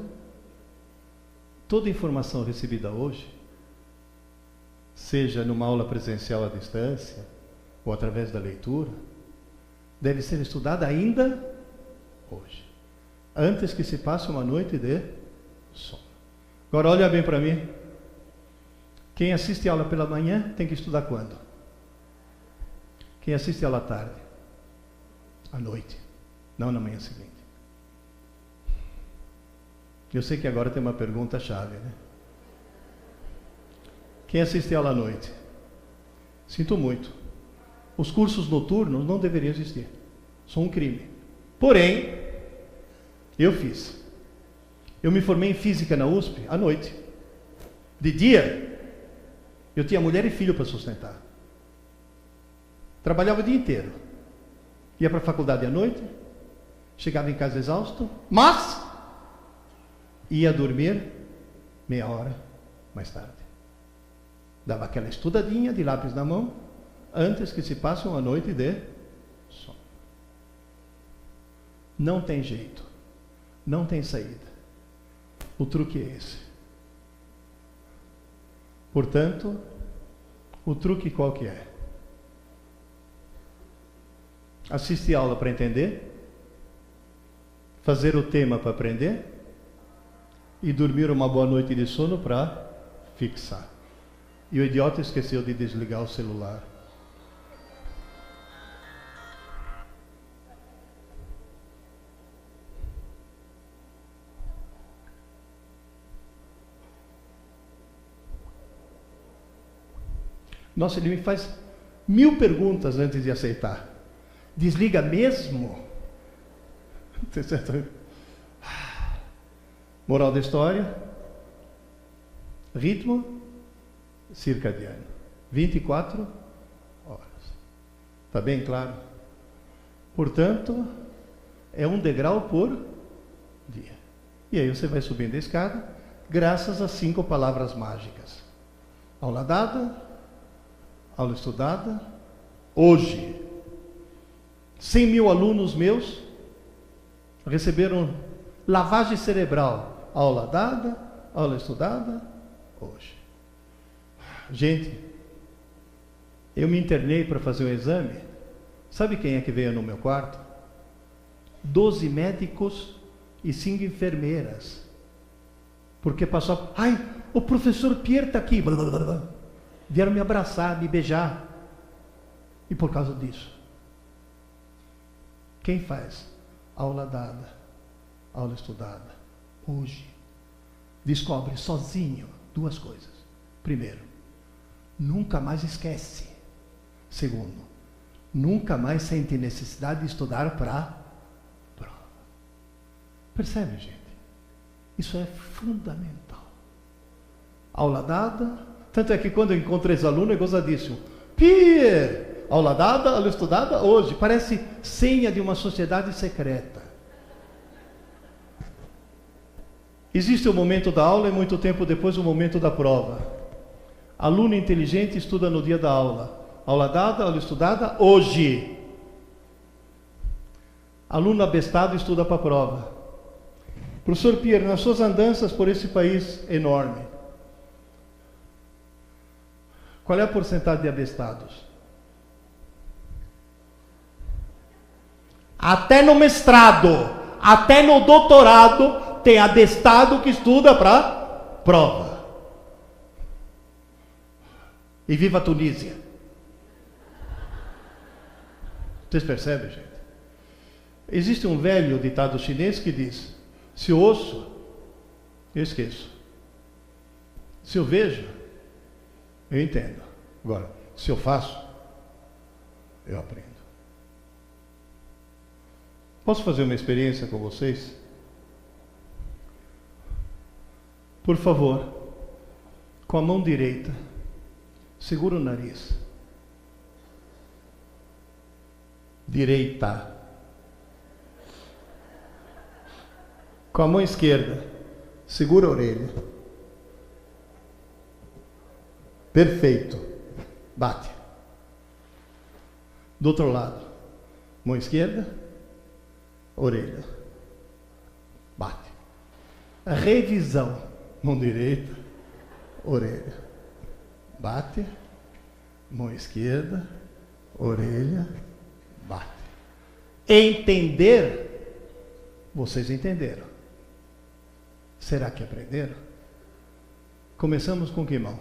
toda informação recebida hoje, seja numa aula presencial à distância, ou através da leitura, deve ser estudada ainda hoje, antes que se passe uma noite de sono. Agora olha bem para mim. Quem assiste aula pela manhã tem que estudar quando? Quem assiste aula à tarde? À noite, não na manhã seguinte. Eu sei que agora tem uma pergunta-chave, né? Quem assiste aula à noite? Sinto muito. Os cursos noturnos não deveriam existir. São um crime. Porém, eu fiz. Eu me formei em física na USP à noite. De dia, eu tinha mulher e filho para sustentar. Trabalhava o dia inteiro. Ia para a faculdade à noite, chegava em casa exausto, mas ia dormir meia hora mais tarde. Dava aquela estudadinha de lápis na mão, antes que se passe uma noite de sono. Não tem jeito. Não tem saída. O truque é esse. Portanto, o truque qual que é? Assistir aula para entender, fazer o tema para aprender e dormir uma boa noite de sono para fixar. E o idiota esqueceu de desligar o celular. Nossa, ele me faz 1000 perguntas antes de aceitar. Desliga mesmo? Moral da história: ritmo circadiano, 24 horas. Está bem claro? Portanto, é um degrau por dia. E aí você vai subindo a escada, graças às 5 palavras mágicas: aula dada, aula estudada, hoje. 100.000 alunos meus receberam lavagem cerebral. Aula dada, aula estudada, hoje. Gente, eu me internei para fazer um exame. Sabe quem é que veio no meu quarto? 12 médicos e 5 enfermeiras. Porque passou, ai, o professor Pierre está aqui. Vieram me abraçar, me beijar. E por causa disso, quem faz aula dada, aula estudada, hoje, descobre sozinho 2 coisas. Primeiro, nunca mais esquece. Segundo, nunca mais sente necessidade de estudar para prova. Percebe, gente? Isso é fundamental. Aula dada, tanto é que quando eu encontro esse aluno é gozadíssimo. Pierre! Aula dada, aula estudada, hoje. Parece senha de uma sociedade secreta. Existe o momento da aula e muito tempo depois o momento da prova. Aluno inteligente estuda no dia da aula. Aula dada, aula estudada, hoje. Aluno abestado estuda para a prova. Professor Pierre, nas suas andanças por esse país enorme, qual é a porcentagem de abestados? Até no mestrado, até no doutorado, tem abestado que estuda para prova. E viva a Tunísia. Vocês percebem, gente? Existe um velho ditado chinês que diz: se eu ouço, eu esqueço. Se eu vejo, eu entendo. Agora, se eu faço, eu aprendo. Posso fazer uma experiência com vocês? Por favor, com a mão direita, segura o nariz. Direita. Com a mão esquerda, segura a orelha. Perfeito. Bate. Do outro lado, mão esquerda, orelha. Bate. A revisão. Mão direita, orelha. Bate. Mão esquerda, orelha. Bate. Entender. Vocês entenderam. Será que aprenderam? Começamos com que mão?